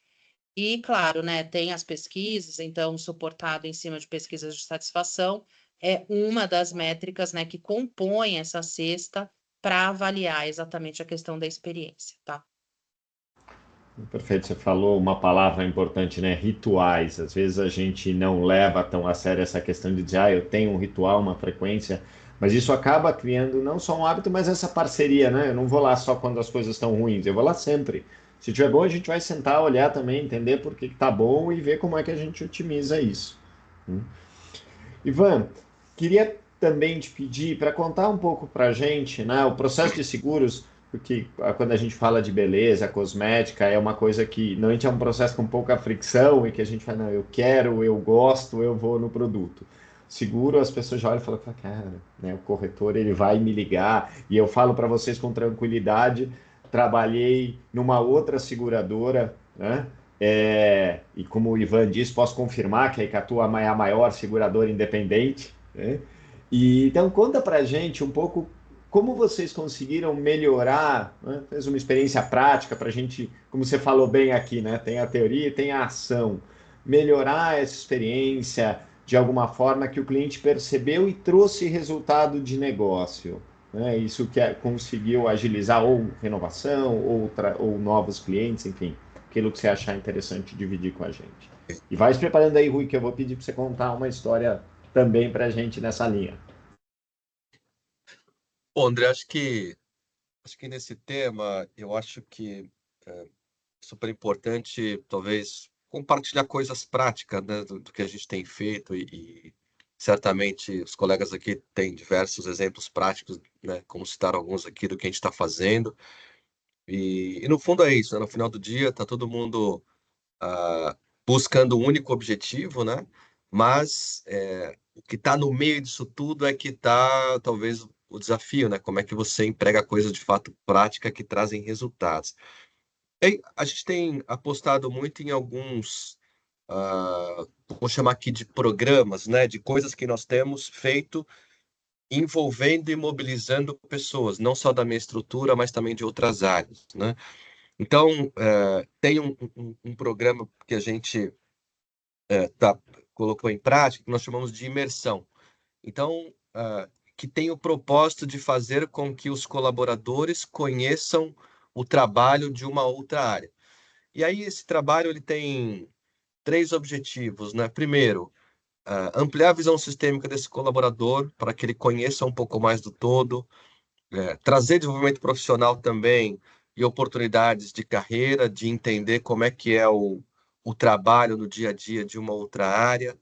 E, claro, né, tem as pesquisas, então, suportado em cima de pesquisas de satisfação, é uma das métricas, né, que compõe essa cesta para avaliar exatamente a questão da experiência, tá? Perfeito, você falou uma palavra importante, né? Rituais. Às vezes a gente não leva tão a sério essa questão de dizer, eu tenho um ritual, uma frequência, mas isso acaba criando não só um hábito, mas essa parceria, né? Eu não vou lá só quando as coisas estão ruins, eu vou lá sempre. Se tiver bom, a gente vai sentar, olhar também, entender por que tá bom e ver como é que a gente otimiza isso. Ivan, queria também te pedir para contar um pouco para a gente, né, o processo de seguros, porque quando a gente fala de beleza, cosmética, é uma coisa que normalmente é um processo com pouca fricção e que a gente fala, não, eu quero, eu gosto, eu vou no produto. Seguro, as pessoas já olham e falam, cara, né, o corretor ele vai me ligar, e eu falo para vocês com tranquilidade, trabalhei numa outra seguradora, né? E como o Ivan disse, posso confirmar que a Icatu é a maior seguradora independente, né? E então conta para a gente um pouco como vocês conseguiram melhorar, né? Fez uma experiência prática para a gente, como você falou bem aqui, né? Tem a teoria e tem a ação. Melhorar essa experiência de alguma forma que o cliente percebeu e trouxe resultado de negócio. Né? Isso que conseguiu agilizar ou renovação ou novos clientes, enfim, aquilo que você achar interessante dividir com a gente. E vai se preparando aí, Rui, que eu vou pedir para você contar uma história também para a gente nessa linha. Bom, André, acho que nesse tema, eu acho que é super importante, talvez, compartilhar coisas práticas, né, do que a gente tem feito e certamente os colegas aqui têm diversos exemplos práticos, né, como citar alguns aqui do que a gente está fazendo. E no fundo é isso, né? No final do dia está todo mundo buscando um único objetivo, né? Mas o que está no meio disso tudo é que está talvez o desafio, né? Como é que você emprega coisas de fato prática que trazem resultados. E a gente tem apostado muito em alguns, vou chamar aqui de programas, né? De coisas que nós temos feito envolvendo e mobilizando pessoas, não só da minha estrutura, mas também de outras áreas, né? Então, tem um programa que a gente colocou em prática, que nós chamamos de imersão. Então, que tem o propósito de fazer com que os colaboradores conheçam o trabalho de uma outra área. E aí, esse trabalho ele tem 3 objetivos, né? Primeiro, ampliar a visão sistêmica desse colaborador para que ele conheça um pouco mais do todo, trazer desenvolvimento profissional também e oportunidades de carreira, de entender como é que é o trabalho no dia a dia de uma outra área.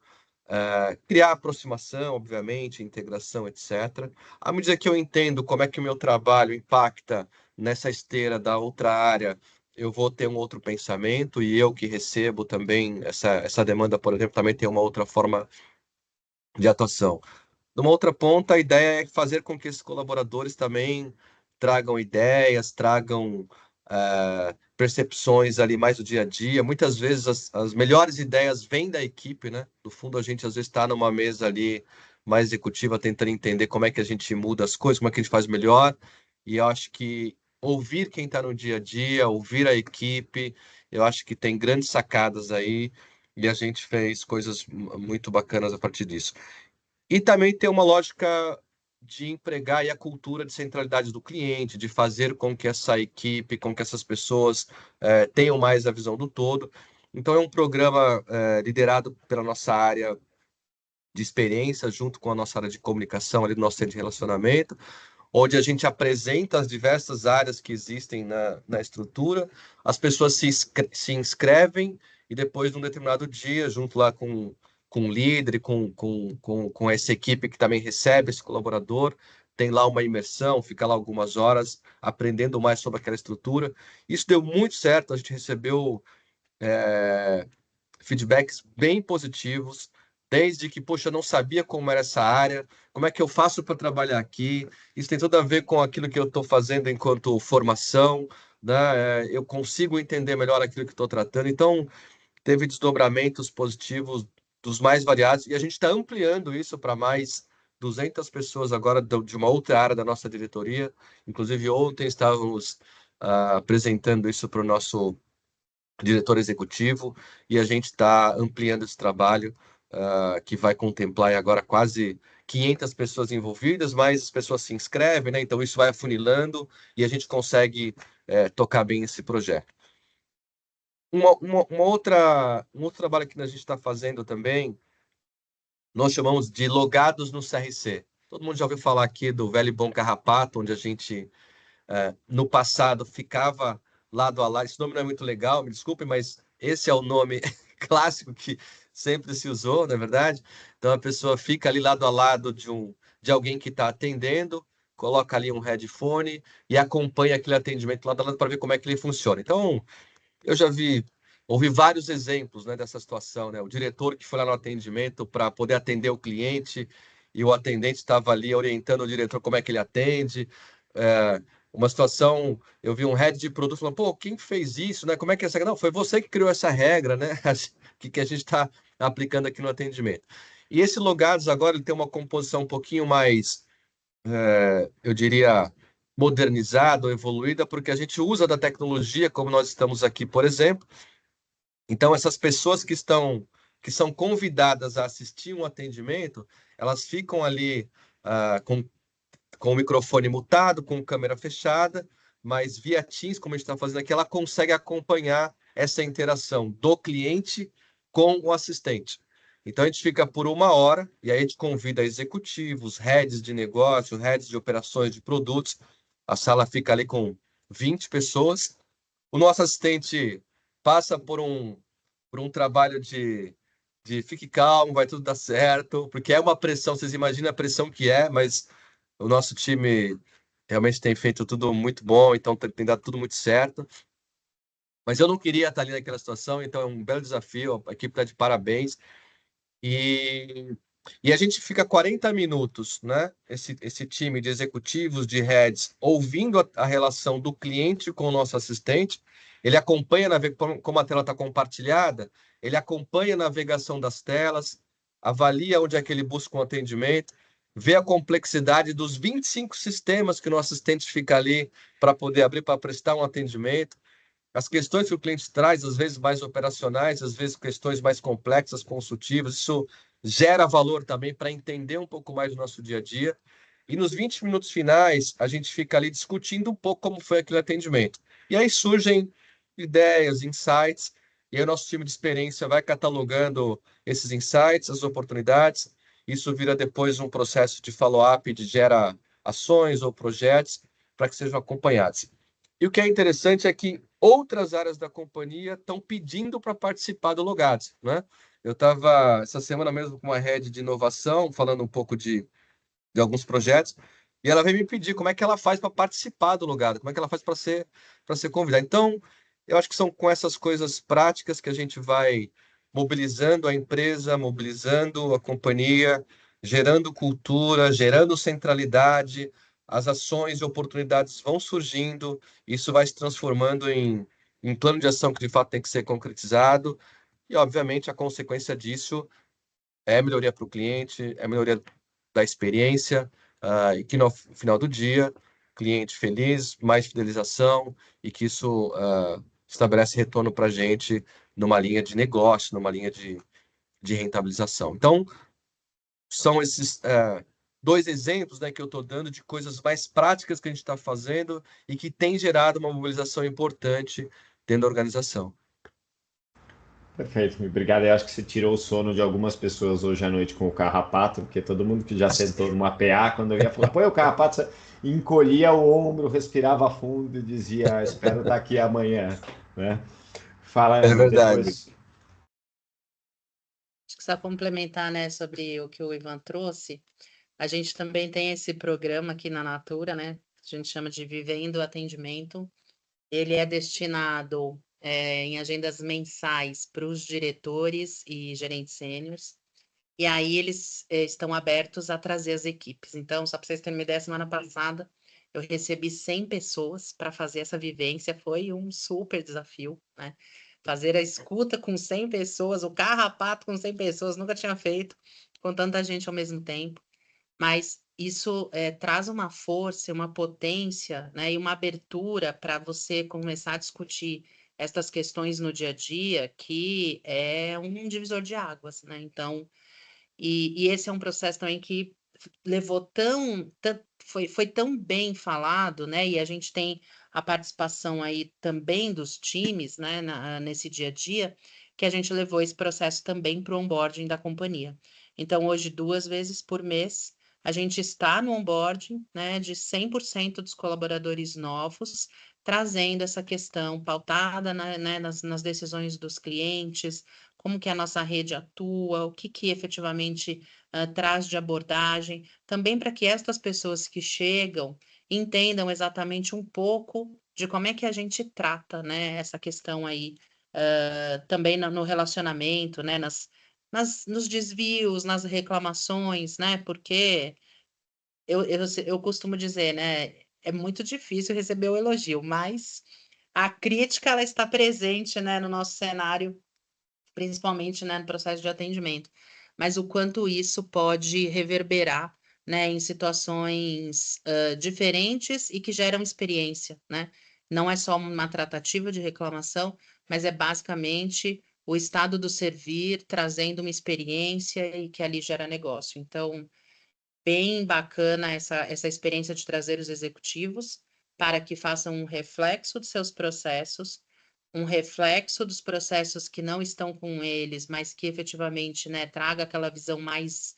criar aproximação, obviamente, integração, etc. À medida que eu entendo como é que o meu trabalho impacta nessa esteira da outra área, eu vou ter um outro pensamento, e eu que recebo também essa demanda, por exemplo, também tem uma outra forma de atuação. Numa outra ponta, a ideia é fazer com que esses colaboradores também tragam ideias, tragam percepções ali mais do dia a dia. Muitas vezes as melhores ideias vêm da equipe, né? No fundo, a gente às vezes está numa mesa ali mais executiva, tentando entender como é que a gente muda as coisas, como é que a gente faz melhor. E eu acho que ouvir quem está no dia a dia, ouvir a equipe, eu acho que tem grandes sacadas aí, e a gente fez coisas muito bacanas a partir disso. E também tem uma lógica de empregar aí a cultura de centralidade do cliente, de fazer com que essa equipe, com que essas pessoas tenham mais a visão do todo. Então, é um programa liderado pela nossa área de experiência, junto com a nossa área de comunicação, ali do nosso centro de relacionamento, onde a gente apresenta as diversas áreas que existem na estrutura, as pessoas se inscrevem, e depois, num determinado dia, junto lá com o líder e com essa equipe que também recebe esse colaborador, tem lá uma imersão, fica lá algumas horas aprendendo mais sobre aquela estrutura. Isso deu muito certo, a gente recebeu feedbacks bem positivos, desde que, poxa, eu não sabia como era essa área, como é que eu faço para trabalhar aqui, isso tem tudo a ver com aquilo que eu estou fazendo enquanto formação, né? Eu consigo entender melhor aquilo que estou tratando, então teve desdobramentos positivos dos mais variados, e a gente está ampliando isso para mais 200 pessoas agora de uma outra área da nossa diretoria. Inclusive, ontem estávamos apresentando isso para o nosso diretor executivo, e a gente está ampliando esse trabalho, que vai contemplar agora quase 500 pessoas envolvidas, mas as pessoas se inscrevem, né? Então isso vai afunilando e a gente consegue tocar bem esse projeto. Um outro trabalho que a gente está fazendo também, nós chamamos de logados no CRC. Todo mundo já ouviu falar aqui do velho e bom carrapato, onde a gente, no passado, ficava lado a lado. Esse nome não é muito legal, me desculpe, mas esse é o nome clássico que sempre se usou, não é verdade? Então, a pessoa fica ali lado a lado de alguém que está atendendo, coloca ali um headphone e acompanha aquele atendimento lado a lado para ver como é que ele funciona. Então, eu já ouvi vários exemplos, né, dessa situação, né? O diretor que foi lá no atendimento para poder atender o cliente, e o atendente estava ali orientando o diretor como é que ele atende. Uma situação, eu vi um head de produto falando, pô, quem fez isso, né? Como é que é essa... Não, foi você que criou essa regra, né? que a gente está aplicando aqui no atendimento. E esse Logados agora ele tem uma composição um pouquinho mais, eu diria, modernizada ou evoluída, porque a gente usa da tecnologia, como nós estamos aqui, por exemplo. Então, essas pessoas que são convidadas a assistir um atendimento, elas ficam ali com o microfone mutado, com câmera fechada, mas via Teams, como a gente está fazendo aqui, ela consegue acompanhar essa interação do cliente com o assistente. Então, a gente fica por 1 hora, e aí a gente convida executivos, heads de negócio, heads de operações de produtos. A sala fica ali com 20 pessoas. O nosso assistente passa por um trabalho de fique calmo, vai tudo dar certo, porque é uma pressão, vocês imaginam a pressão que é, mas o nosso time realmente tem feito tudo muito bom, então tem dado tudo muito certo. Mas eu não queria estar ali naquela situação, então é um belo desafio, a equipe está de parabéns. E a gente fica 40 minutos, né? Esse time de executivos, de heads, ouvindo a relação do cliente com o nosso assistente. Ele acompanha, como a tela está compartilhada, ele acompanha a navegação das telas, avalia onde é que ele busca um atendimento, vê a complexidade dos 25 sistemas que o nosso assistente fica ali para poder abrir, para prestar um atendimento. As questões que o cliente traz, às vezes mais operacionais, às vezes questões mais complexas, consultivas, isso gera valor também para entender um pouco mais do nosso dia a dia. E nos 20 minutos finais, a gente fica ali discutindo um pouco como foi aquele atendimento. E aí surgem ideias, insights, e aí o nosso time de experiência vai catalogando esses insights, as oportunidades. Isso vira depois um processo de follow-up, de gera ações ou projetos para que sejam acompanhados. E o que é interessante é que outras áreas da companhia estão pedindo para participar do Logados, né? Eu estava essa semana mesmo com uma head de inovação, falando um pouco de alguns projetos, e ela veio me pedir como é que ela faz para participar do lugar, como é que ela faz para ser convidada. Então, eu acho que são com essas coisas práticas que a gente vai mobilizando a empresa, mobilizando a companhia, gerando cultura, gerando centralidade, as ações e oportunidades vão surgindo, isso vai se transformando em plano de ação que de fato tem que ser concretizado, e obviamente a consequência disso é melhoria para o cliente, é melhoria da experiência, e que no final do dia, cliente feliz, mais fidelização, e que isso estabelece retorno para a gente numa linha de negócio, numa linha de rentabilização. Então, são esses dois exemplos, né, que eu estou dando de coisas mais práticas que a gente está fazendo e que tem gerado uma mobilização importante dentro da organização. Perfeito, obrigado. Eu acho que você tirou o sono de algumas pessoas hoje à noite com o carrapato, porque todo mundo que já sentou numa PA, quando eu ia falar, põe o carrapato, você encolhia o ombro, respirava fundo e dizia, espero estar aqui amanhã, né? Fala, É Ana, verdade. depois. Acho que só complementar, né, sobre o que o Ivan trouxe, a gente também tem esse programa aqui na Natura, né? A gente chama de Vivendo Atendimento. Ele é destinado em agendas mensais para os diretores e gerentes sêniores. E aí eles estão abertos a trazer as equipes. Então, só para vocês terem uma ideia, semana passada eu recebi 100 pessoas para fazer essa vivência. Foi um super desafio, né? Fazer a escuta com 100 pessoas, o carrapato com 100 pessoas, nunca tinha feito com tanta gente ao mesmo tempo. Mas isso traz uma força, uma potência, né, e uma abertura para você começar a discutir estas questões no dia a dia, que é um divisor de águas, né? Então, e esse é um processo também que levou foi tão bem falado, né? E a gente tem a participação aí também dos times, né, nesse dia a dia, que a gente levou esse processo também para o onboarding da companhia. Então, hoje, 2 vezes por mês, a gente está no onboarding, né, de 100% dos colaboradores novos, trazendo essa questão pautada, né, nas decisões dos clientes, como que a nossa rede atua, o que efetivamente traz de abordagem, também para que estas pessoas que chegam entendam exatamente um pouco de como é que a gente trata, né, essa questão aí, também no relacionamento, né, nos desvios, nas reclamações, né, porque eu costumo dizer, né, é muito difícil receber o elogio, mas a crítica, ela está presente, né, no nosso cenário, principalmente, né, no processo de atendimento, mas o quanto isso pode reverberar, né, em situações diferentes e que geram experiência, né? Não é só uma tratativa de reclamação, mas é basicamente o estado do servir trazendo uma experiência e que ali gera negócio. Então, bem bacana essa experiência de trazer os executivos para que façam um reflexo de seus processos, um reflexo dos processos que não estão com eles, mas que efetivamente, né, traga aquela visão mais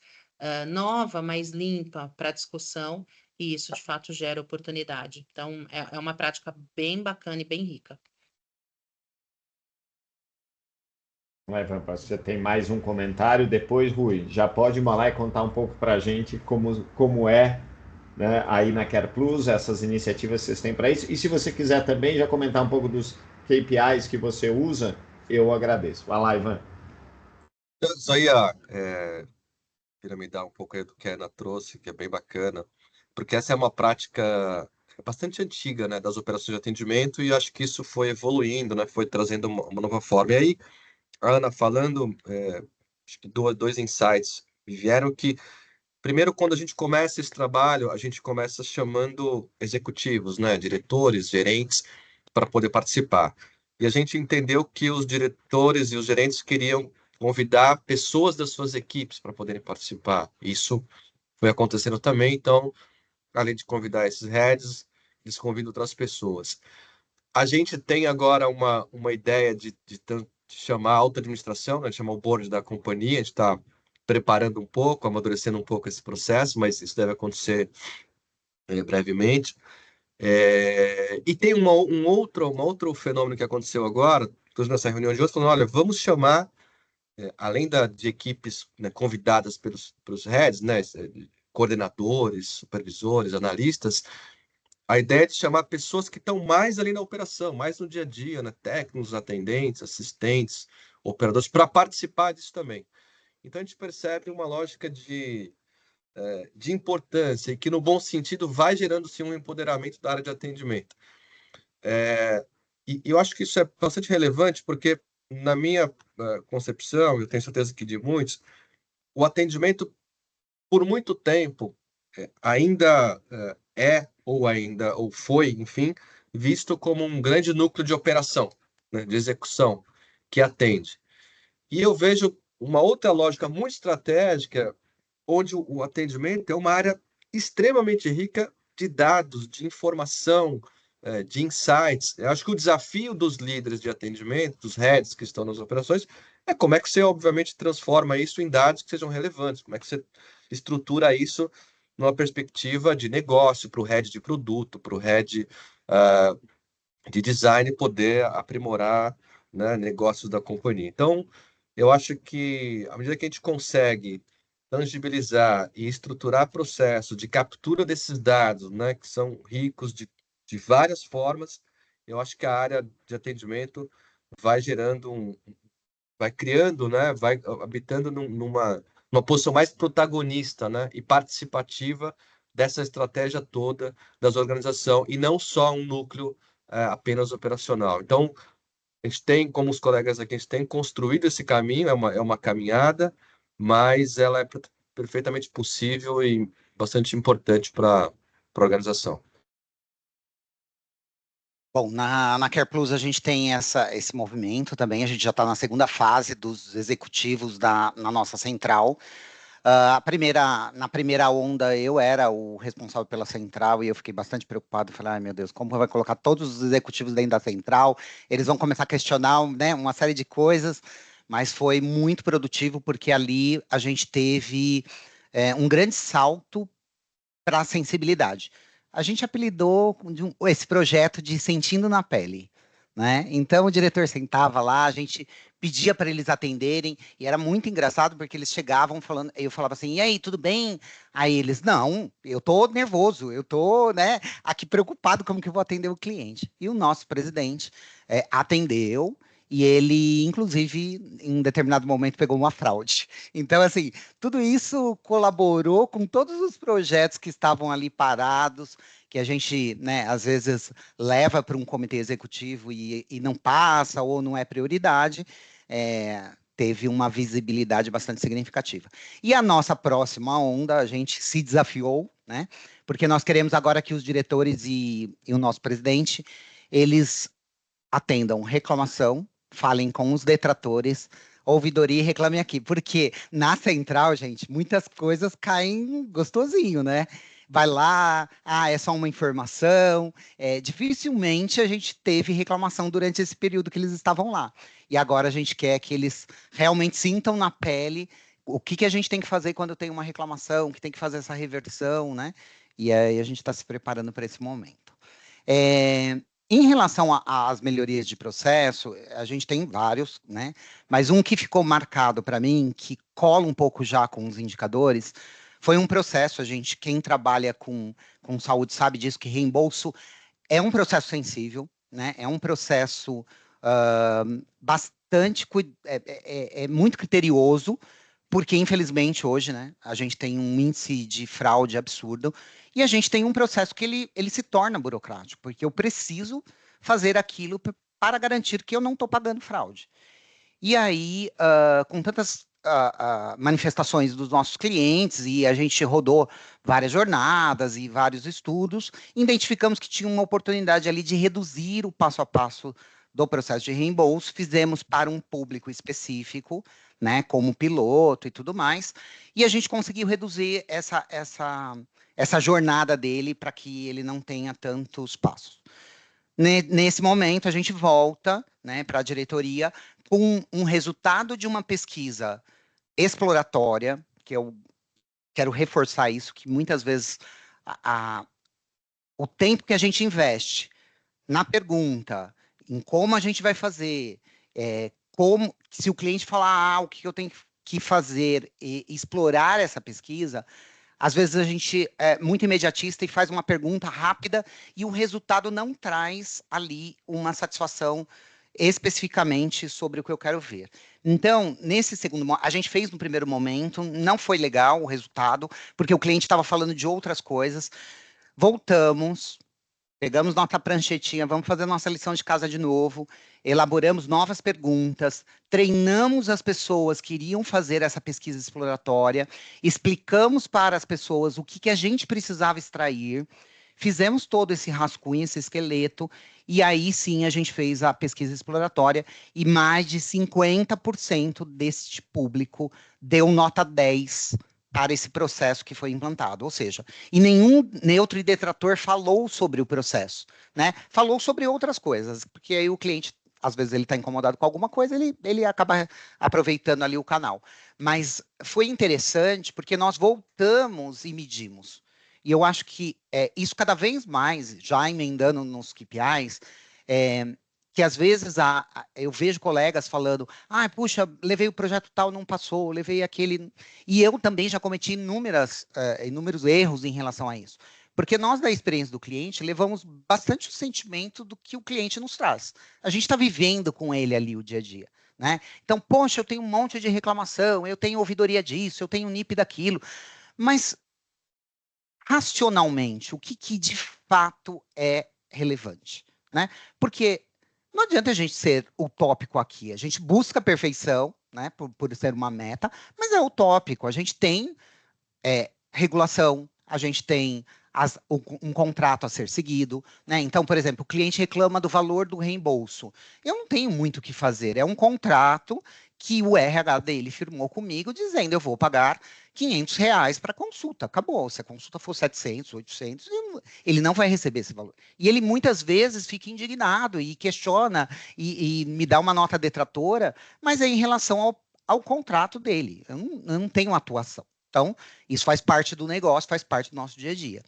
nova, mais limpa para a discussão, e isso de fato gera oportunidade. Então, é uma prática bem bacana e bem rica. Vai, você tem mais um comentário. Depois, Rui, já pode ir lá e contar um pouco para a gente como é, né, aí na Care Plus, essas iniciativas que vocês têm para isso. E se você quiser também já comentar um pouco dos KPIs que você usa, eu agradeço. Vai lá, Ivan. Eu só ia piramidar um pouco aí do que a Ana trouxe, que é bem bacana, porque essa é uma prática bastante antiga, né, das operações de atendimento, e acho que isso foi evoluindo, né, foi trazendo uma nova forma. E aí, a Ana falando, acho que dois insights me vieram que, primeiro, quando a gente começa esse trabalho, a gente começa chamando executivos, né, diretores, gerentes, para poder participar. E a gente entendeu que os diretores e os gerentes queriam convidar pessoas das suas equipes para poderem participar. Isso foi acontecendo também, então, além de convidar esses heads, eles convidam outras pessoas. A gente tem agora uma ideia de chamar a alta administração, né, de chamar o board da companhia, a gente está preparando um pouco, amadurecendo um pouco esse processo, mas isso deve acontecer brevemente. E tem um outro fenômeno que aconteceu agora, inclusive nessa reunião de hoje, falando, olha, vamos chamar além de equipes, né, convidadas pelos heads, né, coordenadores, supervisores, analistas, a ideia é de chamar pessoas que estão mais ali na operação, mais no dia a dia, né, técnicos, atendentes, assistentes, operadores, para participar disso também. Então, a gente percebe uma lógica de importância e que, no bom sentido, vai gerando, sim, um empoderamento da área de atendimento. E eu acho que isso é bastante relevante, porque, na minha concepção, eu tenho certeza que de muitos, o atendimento, por muito tempo, ainda ou foi, enfim, visto como um grande núcleo de operação, né, de execução, que atende. E eu vejo uma outra lógica muito estratégica, onde o atendimento é uma área extremamente rica de dados, de informação, de insights. Eu acho que o desafio dos líderes de atendimento, dos heads que estão nas operações, é como é que você, obviamente, transforma isso em dados que sejam relevantes, como é que você estrutura isso numa perspectiva de negócio, para o head de produto, para o head de design poder aprimorar, né, negócios da companhia. Então, eu acho que, à medida que a gente consegue tangibilizar e estruturar processos de captura desses dados, né, que são ricos de várias formas, eu acho que a área de atendimento vai gerando vai criando, né, vai habitando numa posição mais protagonista, né, e participativa dessa estratégia toda das organizações, e não só um núcleo apenas operacional. Então, a gente tem, como os colegas aqui, a gente tem construído esse caminho, é uma caminhada, mas ela é perfeitamente possível e bastante importante para a organização. Bom, na Care Plus a gente tem esse movimento também, a gente já está na segunda fase dos executivos na nossa central. Na primeira onda eu era o responsável pela central e eu fiquei bastante preocupado, falei, ai meu Deus, como vai colocar todos os executivos dentro da central? Eles vão começar a questionar, né, uma série de coisas, mas foi muito produtivo porque ali a gente teve um grande salto para a sensibilidade. A gente apelidou esse projeto de Sentindo na Pele, né? Então o diretor sentava lá, a gente pedia para eles atenderem e era muito engraçado porque eles chegavam falando, eu falava assim, e aí, tudo bem? Aí eles, não, eu tô nervoso, eu tô, né, aqui preocupado como que eu vou atender o cliente. E o nosso presidente atendeu. E ele, inclusive, em um determinado momento, pegou uma fraude. Então, assim, tudo isso colaborou com todos os projetos que estavam ali parados, que a gente, né, às vezes leva para um comitê executivo e não passa ou não é prioridade, teve uma visibilidade bastante significativa. E a nossa próxima onda, a gente se desafiou, né, porque nós queremos agora que os diretores e o nosso presidente, eles atendam reclamação, falem com os detratores, ouvidoria e reclamem aqui. Porque na central, gente, muitas coisas caem gostosinho, né? Vai lá, é só uma informação. Dificilmente a gente teve reclamação durante esse período que eles estavam lá. E agora a gente quer que eles realmente sintam na pele o que a gente tem que fazer quando tem uma reclamação, que tem que fazer essa reversão, né? E aí a gente está se preparando para esse momento. Em relação às melhorias de processo, a gente tem vários, né? Mas um que ficou marcado para mim, que cola um pouco já com os indicadores, foi um processo, quem trabalha com saúde sabe disso, que reembolso é um processo sensível, né? É um processo bastante, muito criterioso, porque infelizmente hoje, né, a gente tem um índice de fraude absurdo e a gente tem um processo que ele se torna burocrático, porque eu preciso fazer aquilo para garantir que eu não estou pagando fraude. E aí, com tantas manifestações dos nossos clientes, e a gente rodou várias jornadas e vários estudos, identificamos que tinha uma oportunidade ali de reduzir o passo a passo do processo de reembolso, fizemos para um público específico, né, como piloto e tudo mais, e a gente conseguiu reduzir essa jornada dele para que ele não tenha tantos passos. Nesse momento, a gente volta, né, para a diretoria com um resultado de uma pesquisa exploratória, que eu quero reforçar isso, que muitas vezes o tempo que a gente investe na pergunta, em como a gente vai fazer, se o cliente falar o que eu tenho que fazer e explorar essa pesquisa, às vezes a gente é muito imediatista e faz uma pergunta rápida e o resultado não traz ali uma satisfação especificamente sobre o que eu quero ver. Então, nesse segundo, a gente fez no primeiro momento, não foi legal o resultado, porque o cliente estava falando de outras coisas. Voltamos, pegamos nossa pranchetinha, vamos fazer nossa lição de casa de novo, elaboramos novas perguntas, treinamos as pessoas que iriam fazer essa pesquisa exploratória, explicamos para as pessoas o que a gente precisava extrair, fizemos todo esse rascunho, esse esqueleto, e aí sim a gente fez a pesquisa exploratória, e mais de 50% deste público deu nota 10 para esse processo que foi implantado, ou seja, e nenhum neutro e detrator falou sobre o processo, né? Falou sobre outras coisas, porque aí o cliente, às vezes ele está incomodado com alguma coisa, ele acaba aproveitando ali o canal. Mas foi interessante porque nós voltamos e medimos. E eu acho que isso cada vez mais, já emendando nos KPIs, que às vezes eu vejo colegas falando, puxa, levei o projeto tal, não passou, levei aquele... E eu também já cometi inúmeros erros em relação a isso. Porque nós, da experiência do cliente, levamos bastante o sentimento do que o cliente nos traz. A gente está vivendo com ele ali o dia a dia, né? Então, poxa, eu tenho um monte de reclamação, eu tenho ouvidoria disso, eu tenho NIP daquilo, mas racionalmente, o que de fato é relevante, né? Porque não adianta a gente ser utópico aqui, a gente busca a perfeição, né, por ser uma meta, mas é utópico, a gente tem regulação, a gente tem um contrato a ser seguido, né? Então, por exemplo, o cliente reclama do valor do reembolso. Eu não tenho muito o que fazer, é um contrato que o RH dele firmou comigo, dizendo eu vou pagar R$ 500 para consulta. Acabou. Se a consulta for 700, 800, ele não vai receber esse valor. E ele muitas vezes fica indignado e questiona e me dá uma nota detratora, mas é em relação ao contrato dele. Eu não tenho atuação. Então, isso faz parte do negócio, faz parte do nosso dia a dia.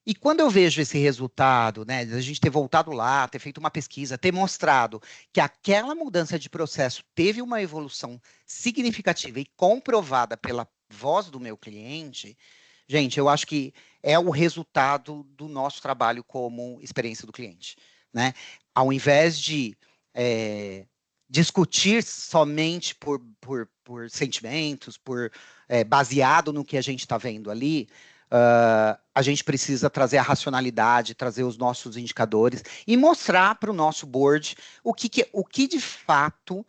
E quando eu vejo esse resultado, né, a gente ter voltado lá, ter feito uma pesquisa, ter mostrado que aquela mudança de processo teve uma evolução significativa e comprovada pela voz do meu cliente, gente, eu acho que é o resultado do nosso trabalho como experiência do cliente, né? Ao invés de discutir somente por sentimentos, baseado no que a gente está vendo ali, a gente precisa trazer a racionalidade, trazer os nossos indicadores e mostrar para o nosso board o que de fato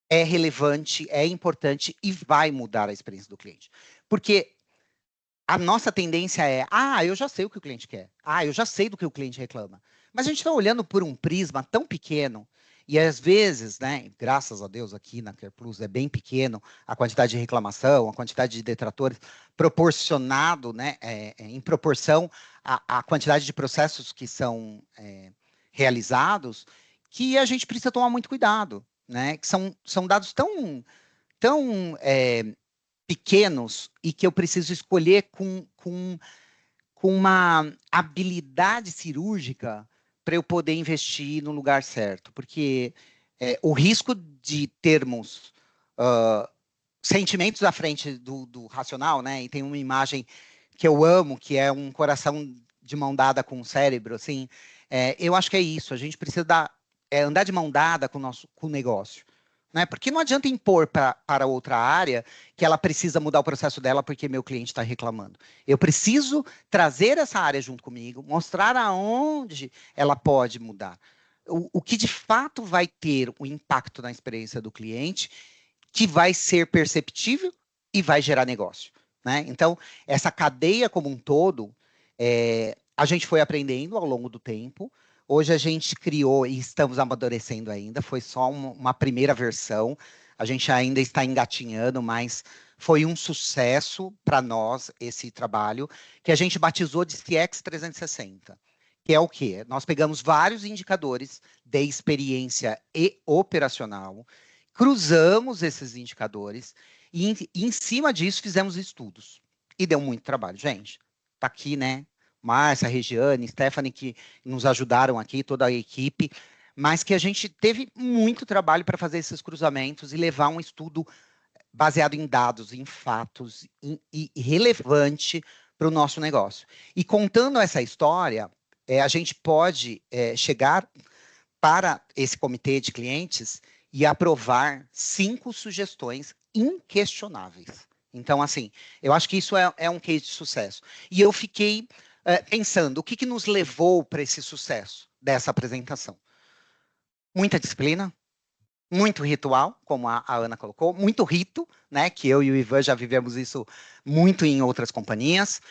é relevante, é importante e vai mudar a experiência do cliente. Porque a nossa tendência é, eu já sei o que o cliente quer, eu já sei do que o cliente reclama. Mas a gente está olhando por um prisma tão pequeno, e às vezes, né, graças a Deus aqui na Care Plus é bem pequeno a quantidade de reclamação, a quantidade de detratores, proporcionado, né, em proporção à quantidade de processos que são realizados, que a gente precisa tomar muito cuidado, né, que são dados tão pequenos e que eu preciso escolher com uma habilidade cirúrgica para eu poder investir no lugar certo. Porque o risco de termos sentimentos à frente do racional, né? E tem uma imagem que eu amo, que é um coração de mão dada com o cérebro, assim. Eu acho que é isso. A gente precisa andar de mão dada com o negócio. Né? Porque não adianta impor para outra área que ela precisa mudar o processo dela porque meu cliente está reclamando. Eu preciso trazer essa área junto comigo, mostrar aonde ela pode mudar. O que de fato vai ter um impacto na experiência do cliente, que vai ser perceptível e vai gerar negócio. Né? Então, essa cadeia como um todo, a gente foi aprendendo ao longo do tempo. Hoje a gente criou e estamos amadurecendo ainda, foi só uma primeira versão, a gente ainda está engatinhando, mas foi um sucesso para nós esse trabalho, que a gente batizou de CX 360, que é o quê? Nós pegamos vários indicadores de experiência e operacional, cruzamos esses indicadores e em cima disso fizemos estudos. E deu muito trabalho. Gente, tá aqui, né? Márcia, Regiane, Stephanie, que nos ajudaram aqui, toda a equipe, mas que a gente teve muito trabalho para fazer esses cruzamentos e levar um estudo baseado em dados, em fatos, e relevante para o nosso negócio. E contando essa história, a gente pode chegar para esse comitê de clientes e aprovar 5 sugestões inquestionáveis. Então, assim, eu acho que isso é um case de sucesso. E eu fiquei pensando, o que nos levou para esse sucesso dessa apresentação? Muita disciplina, muito ritual, como a Ana colocou, muito rito, né? Que eu e o Ivan já vivemos isso muito em outras companhias,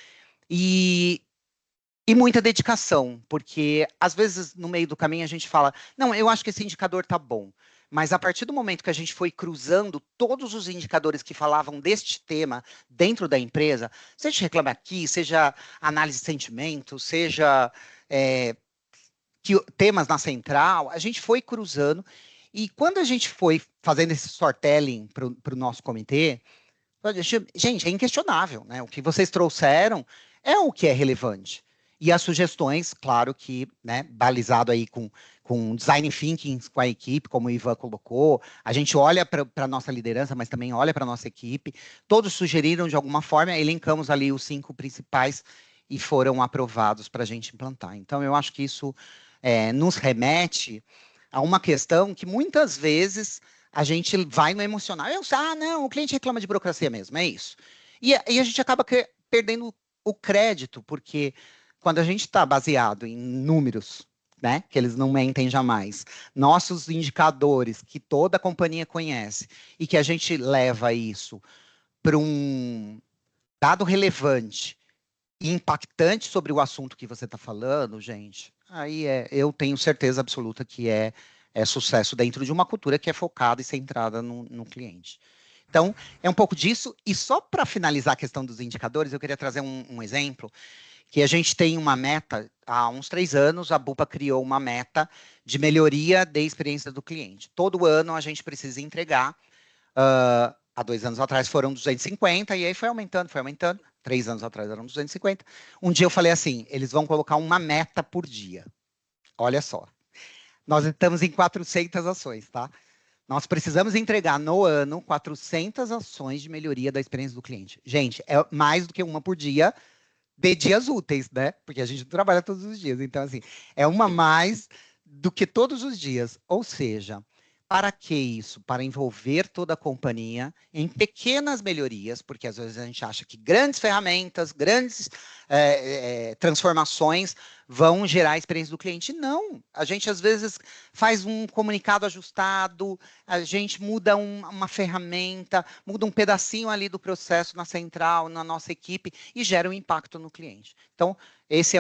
e muita dedicação, porque às vezes no meio do caminho a gente fala, não, eu acho que esse indicador tá bom, mas a partir do momento que a gente foi cruzando todos os indicadores que falavam deste tema dentro da empresa, seja reclame aqui, seja análise de sentimento, seja temas na central, a gente foi cruzando. E quando a gente foi fazendo esse storytelling para o nosso comitê, gente, é inquestionável, né? O que vocês trouxeram é o que é relevante. E as sugestões, claro que, né, balizado aí com design thinking com a equipe, como o Ivan colocou, a gente olha para a nossa liderança, mas também olha para a nossa equipe. Todos sugeriram de alguma forma, elencamos ali os 5 principais e foram aprovados para a gente implantar. Então, eu acho que isso nos remete a uma questão que muitas vezes a gente vai no emocional. Não, o cliente reclama de burocracia mesmo, é isso. E a gente acaba perdendo o crédito, porque quando a gente está baseado em números, né, que eles não mentem jamais, nossos indicadores que toda a companhia conhece, e que a gente leva isso para um dado relevante e impactante sobre o assunto que você está falando, gente, aí eu tenho certeza absoluta que é sucesso dentro de uma cultura que é focada e centrada no cliente. Então, é um pouco disso. E só para finalizar a questão dos indicadores, eu queria trazer um exemplo, que a gente tem uma meta, há uns 3 anos, a Bupa criou uma meta de melhoria da experiência do cliente. Todo ano a gente precisa entregar, há 2 anos atrás foram 250, e aí foi aumentando, 3 anos atrás eram 250. Um dia eu falei assim, eles vão colocar uma meta por dia. Olha só. Nós estamos em 400 ações, tá? Nós precisamos entregar no ano 400 ações de melhoria da experiência do cliente. Gente, é mais do que uma por dia de dias úteis, né? Porque a gente não trabalha todos os dias. Então, assim, é uma mais do que todos os dias. Ou seja, para que isso? Para envolver toda a companhia em pequenas melhorias, porque às vezes a gente acha que grandes ferramentas, grandes transformações vão gerar a experiência do cliente. Não, a gente às vezes faz um comunicado ajustado, a gente muda uma ferramenta, muda um pedacinho ali do processo na central, na nossa equipe, e gera um impacto no cliente. Então, esse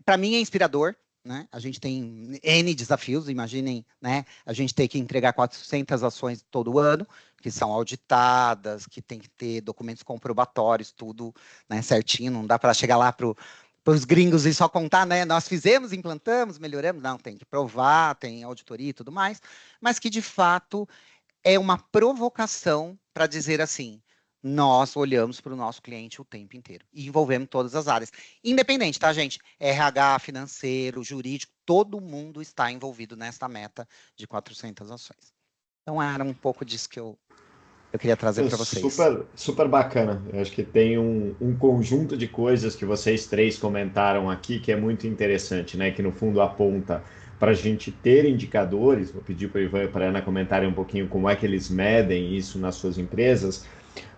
para mim é inspirador. Né? A gente tem N desafios, imaginem, né? A gente tem que entregar 400 ações todo ano, que são auditadas, que tem que ter documentos comprobatórios, tudo, né, certinho, não dá para chegar lá para os gringos e só contar, né? Nós fizemos, implantamos, melhoramos, não, tem que provar, tem auditoria e tudo mais, mas que de fato é uma provocação para dizer assim, nós olhamos para o nosso cliente o tempo inteiro e envolvemos todas as áreas. Independente, tá, gente? RH, financeiro, jurídico, todo mundo está envolvido nesta meta de 400 ações. Então, era um pouco disso que eu queria trazer para vocês. Super bacana. Eu acho que tem um conjunto de coisas que vocês 3 comentaram aqui que é muito interessante, né? Que no fundo aponta para a gente ter indicadores. Vou pedir para o Ivan e para a Ana comentarem um pouquinho como é que eles medem isso nas suas empresas.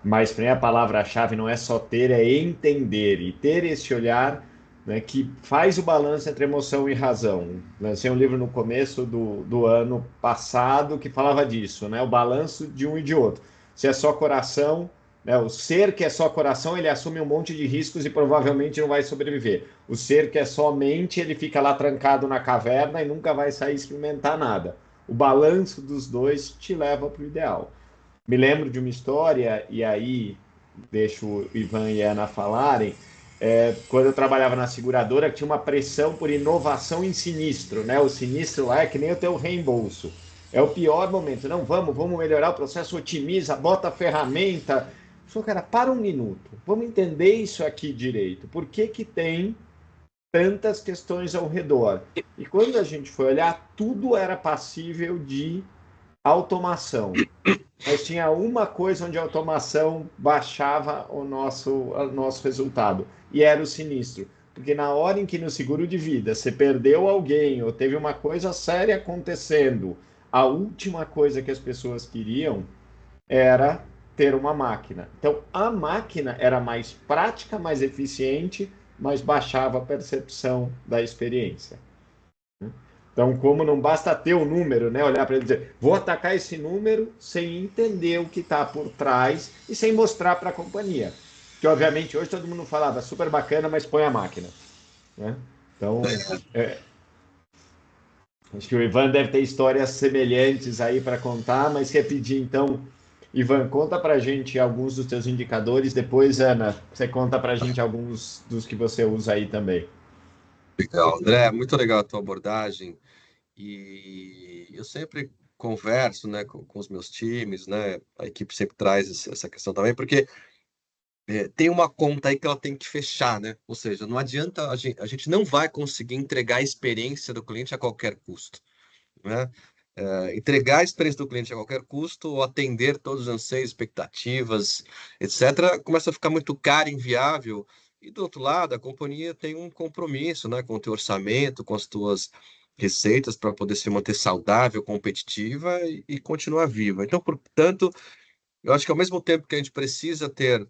Mas para mim a palavra-chave não é só ter, é entender e ter esse olhar, né, que faz o balanço entre emoção e razão. Lancei um livro no começo do ano passado que falava disso, né, o balanço de um e de outro. Se é só coração, né, o ser que é só coração, ele assume um monte de riscos e provavelmente não vai sobreviver. O ser que é só mente, ele fica lá trancado na caverna e nunca vai sair experimentar nada. O balanço dos dois te leva para o ideal. Me lembro de uma história, e aí deixo o Ivan e a Ana falarem, quando eu trabalhava na seguradora, tinha uma pressão por inovação em sinistro, né? O sinistro lá é que nem o teu reembolso. É o pior momento. Não, vamos melhorar o processo, otimiza, bota a ferramenta. Só, cara, para um minuto. Vamos entender isso aqui direito. Por que tem tantas questões ao redor. E quando a gente foi olhar, tudo era passível de automação. Mas tinha uma coisa onde a automação baixava o nosso resultado, e era o sinistro. Porque na hora em que no seguro de vida você perdeu alguém ou teve uma coisa séria acontecendo, a última coisa que as pessoas queriam era ter uma máquina. Então, a máquina era mais prática, mais eficiente, mas baixava a percepção da experiência. Então, como não basta ter o número, né? Olhar para ele e dizer, vou atacar esse número sem entender o que está por trás e sem mostrar para a companhia. Que, obviamente, hoje todo mundo falava, super bacana, mas põe a máquina. Né? Então, acho que o Ivan deve ter histórias semelhantes aí para contar, mas quer pedir, então, Ivan, conta para a gente alguns dos teus indicadores. Depois, Ana, você conta para a gente alguns dos que você usa aí também. Legal, André, muito legal a tua abordagem. E eu sempre converso, né, com os meus times, né, a equipe sempre traz essa questão também, porque tem uma conta aí que ela tem que fechar, né? Ou seja, não adianta, a gente não vai conseguir entregar a experiência do cliente a qualquer custo, né? Entregar a experiência do cliente a qualquer custo ou atender todos os anseios, expectativas, etc., começa a ficar muito caro, inviável. E do outro lado, a companhia tem um compromisso, né, com o teu orçamento, com as tuas receitas para poder se manter saudável, competitiva e continuar viva. Então, portanto, eu acho que ao mesmo tempo que a gente precisa ter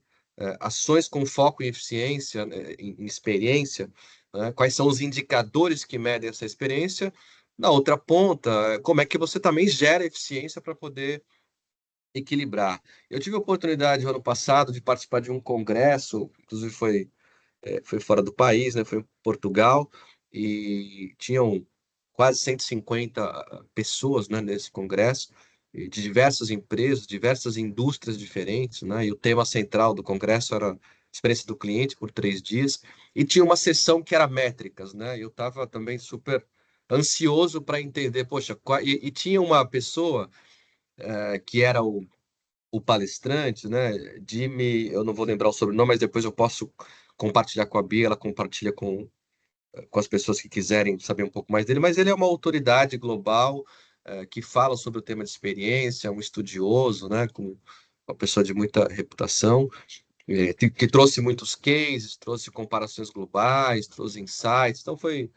ações com foco em eficiência, em experiência, né, quais são os indicadores que medem essa experiência, na outra ponta, como é que você também gera eficiência para poder equilibrar. Eu tive a oportunidade, no ano passado, de participar de um congresso, inclusive foi fora do país, né, foi em Portugal, e tinham quase 150 pessoas, né, nesse congresso, de diversas empresas, diversas indústrias diferentes, né, e o tema central do congresso era a experiência do cliente por 3 dias, e tinha uma sessão que era métricas, né, eu estava também super ansioso para entender, poxa, e tinha uma pessoa que era o palestrante, né, Jimmy, eu não vou lembrar o sobrenome, mas depois eu posso compartilhar com a Bia, ela compartilha com as pessoas que quiserem saber um pouco mais dele, mas ele é uma autoridade global que fala sobre o tema de experiência, um estudioso, né, com uma pessoa de muita reputação, que trouxe muitos cases, trouxe comparações globais, trouxe insights, então foi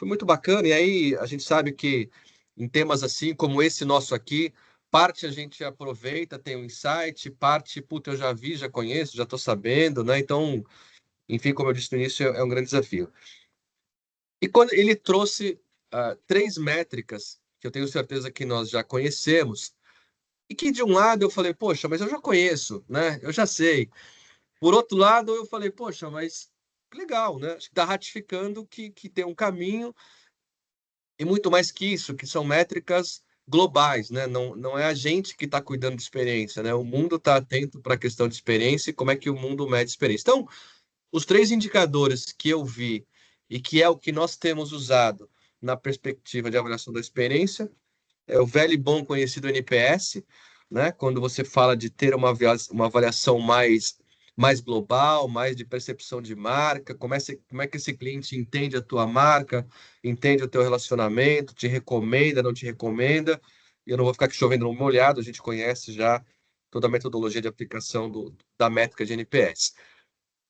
muito bacana, e aí a gente sabe que em temas assim, como esse nosso aqui, parte a gente aproveita, tem um insight, parte, puta, eu já vi, já conheço, já estou sabendo, né, então, enfim, como eu disse no início, é um grande desafio. E quando ele trouxe 3 métricas, que eu tenho certeza que nós já conhecemos, e que de um lado eu falei, poxa, mas eu já conheço, né? Eu já sei. Por outro lado, eu falei, poxa, mas legal, né? Acho que está ratificando que tem um caminho, e muito mais que isso, que são métricas globais, né? Não é a gente que está cuidando de experiência, né? O mundo está atento para a questão de experiência e como é que o mundo mede experiência. Então, os 3 indicadores que eu vi e que é o que nós temos usado na perspectiva de avaliação da experiência é o velho e bom conhecido NPS, né? Quando você fala de ter uma avaliação mais global, mais de percepção de marca, como é que esse cliente entende a tua marca, entende o teu relacionamento, te recomenda, não te recomenda. E eu não vou ficar aqui chovendo no molhado, a gente conhece já toda a metodologia de aplicação da métrica de NPS.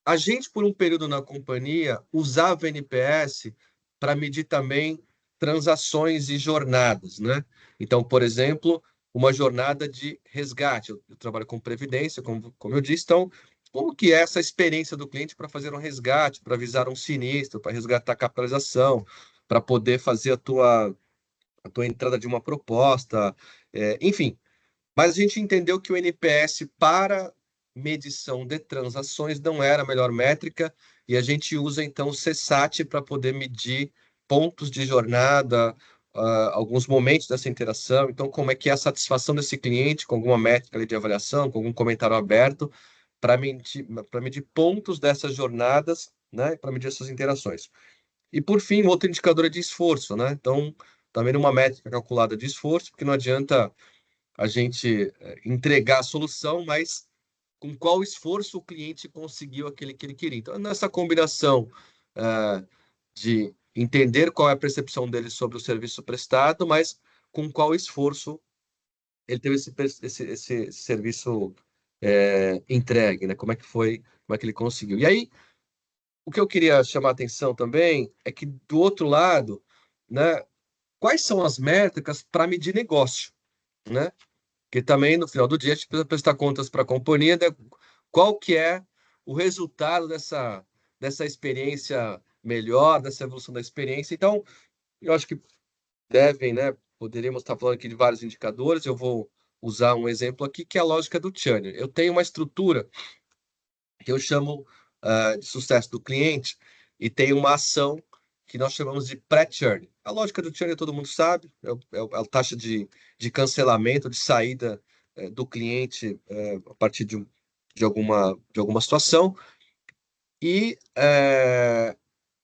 A gente, por um período na companhia, usava o NPS para medir também transações e jornadas, né? Então, por exemplo, uma jornada de resgate. Eu trabalho com previdência, como eu disse, então, como que é essa experiência do cliente para fazer um resgate, para avisar um sinistro, para resgatar a capitalização, para poder fazer a tua entrada de uma proposta, enfim. Mas a gente entendeu que o NPS para medição de transações não era a melhor métrica e a gente usa então o CSAT para poder medir pontos de jornada, alguns momentos dessa interação. Então, como é que é a satisfação desse cliente com alguma métrica ali de avaliação, com algum comentário aberto, para medir pontos dessas jornadas, né, para medir essas interações. E por fim, outro indicador é de esforço, né? Então, também uma métrica calculada de esforço, porque não adianta a gente entregar a solução, mas com qual esforço o cliente conseguiu aquele que ele queria. Então, nessa combinação de entender qual é a percepção dele sobre o serviço prestado, mas com qual esforço ele teve esse serviço entregue, né? Como é que foi, como é que ele conseguiu. E aí, o que eu queria chamar a atenção também é que, do outro lado, né, quais são as métricas para medir negócio, né? Que também, no final do dia, a gente precisa prestar contas para a companhia, né? Qual que é o resultado dessa experiência melhor, dessa evolução da experiência. Então, eu acho que devem, né? Poderíamos estar falando aqui de vários indicadores, eu vou usar um exemplo aqui, que é a lógica do churn. Eu tenho uma estrutura que eu chamo de sucesso do cliente e tem uma ação que nós chamamos de pré-churn. A lógica do churn todo mundo sabe, é a taxa de cancelamento, de saída do cliente a partir de alguma situação. E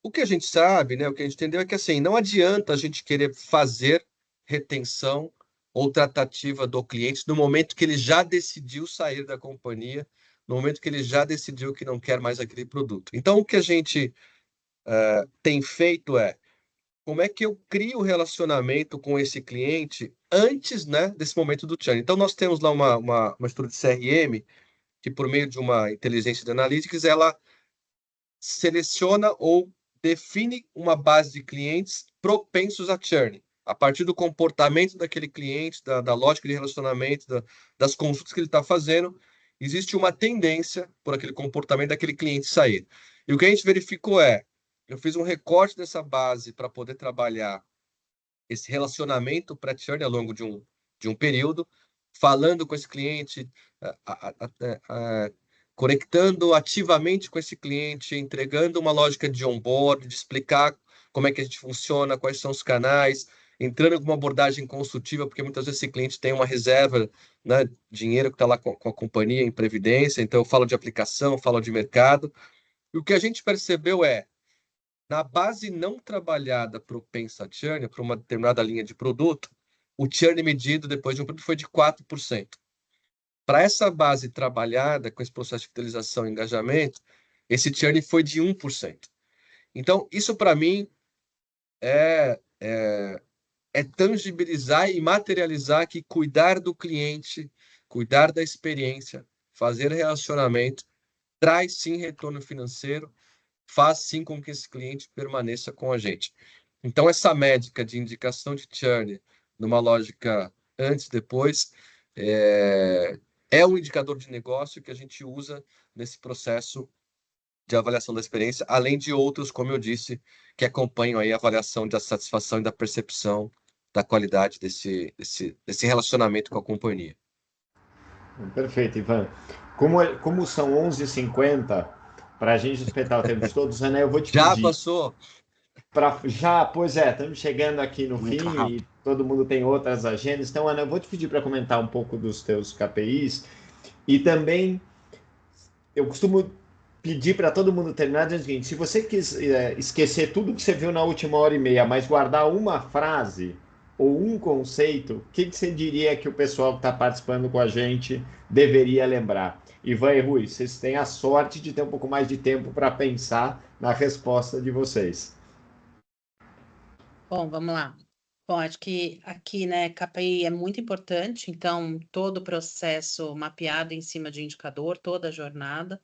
o que a gente sabe, né, o que a gente entendeu é que assim, não adianta a gente querer fazer retenção ou tratativa do cliente no momento que ele já decidiu sair da companhia, no momento que ele já decidiu que não quer mais aquele produto. Então, o que a gente tem feito é como é que eu crio o relacionamento com esse cliente antes, né, desse momento do churn. Então, nós temos lá uma estrutura de CRM que, por meio de uma inteligência de analytics, ela seleciona ou define uma base de clientes propensos a churn. A partir do comportamento daquele cliente, da lógica de relacionamento, das consultas que ele está fazendo, existe uma tendência por aquele comportamento daquele cliente sair. E o que a gente verificou eu fiz um recorte dessa base para poder trabalhar esse relacionamento pré-churn ao longo de um período, falando com esse cliente, conectando ativamente com esse cliente, entregando uma lógica de onboard, de explicar como é que a gente funciona, quais são os canais, entrando com uma abordagem consultiva, porque muitas vezes esse cliente tem uma reserva, né, dinheiro que está lá com a companhia em previdência, então eu falo de aplicação, falo de mercado, e o que a gente percebeu na base não trabalhada propensa a churn, para uma determinada linha de produto, o churn medido depois de um produto foi de 4%. Para essa base trabalhada, com esse processo de fidelização e engajamento, esse churn foi de 1%. Então, isso para mim é tangibilizar e materializar que cuidar do cliente, cuidar da experiência, fazer relacionamento, traz sim retorno financeiro, faz sim com que esse cliente permaneça com a gente. Então, essa médica de indicação de churn, numa lógica antes e depois, é um indicador de negócio que a gente usa nesse processo de avaliação da experiência, além de outros, como eu disse, que acompanham aí a avaliação da satisfação e da percepção da qualidade desse relacionamento com a companhia. Perfeito, Ivan. Como são 11h50, para a gente respeitar o tempo de todos, Ana, eu vou te Já pedir... passou? Pois estamos chegando aqui no fim e todo mundo tem outras agendas. Então, Ana, eu vou te pedir para comentar um pouco dos teus KPIs e também eu costumo pedir para todo mundo terminar dizendo o seguinte: se você quiser esquecer tudo que você viu na última hora e meia, mas guardar uma frase ou um conceito, o que você diria que o pessoal que está participando com a gente deveria lembrar? Ivan e Rui, vocês têm a sorte de ter um pouco mais de tempo para pensar na resposta de vocês. Bom, vamos lá. Bom, acho que aqui, né, KPI é muito importante, então todo o processo mapeado em cima de indicador, toda a jornada.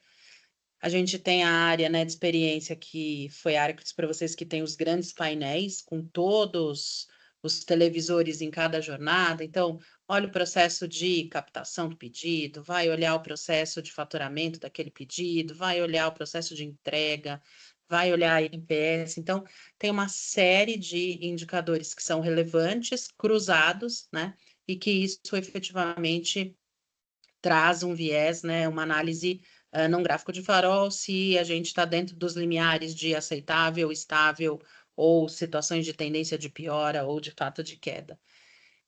A gente tem a área, né, de experiência, que foi a área que eu disse para vocês que tem os grandes painéis com todos os televisores em cada jornada. Então, olha o processo de captação do pedido, vai olhar o processo de faturamento daquele pedido, vai olhar o processo de entrega, vai olhar a NPS. Então, tem uma série de indicadores que são relevantes, cruzados, né, e que isso efetivamente traz um viés, né, uma análise num gráfico de farol, se a gente está dentro dos limiares de aceitável, estável, ou situações de tendência de piora, ou de fato de queda.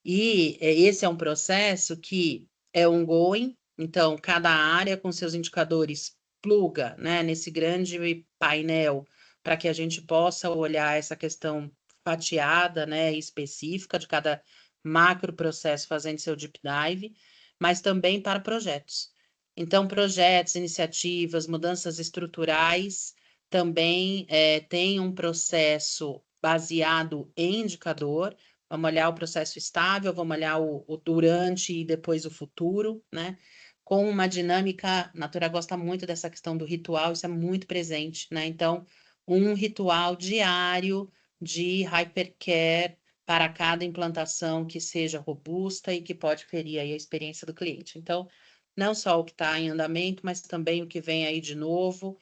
E esse é um processo que é ongoing, então cada área com seus indicadores pluga, né, nesse grande painel, para que a gente possa olhar essa questão fatiada, né, específica de cada macro processo fazendo seu deep dive, mas também para projetos. Então, projetos, iniciativas, mudanças estruturais também tem um processo baseado em indicador. Vamos olhar o processo estável, vamos olhar o durante e depois o futuro, né? Com uma dinâmica, a Natura gosta muito dessa questão do ritual, isso é muito presente, né? Então, um ritual diário de hypercare para cada implantação que seja robusta e que pode ferir aí a experiência do cliente. Então, não só o que está em andamento, mas também o que vem aí de novo,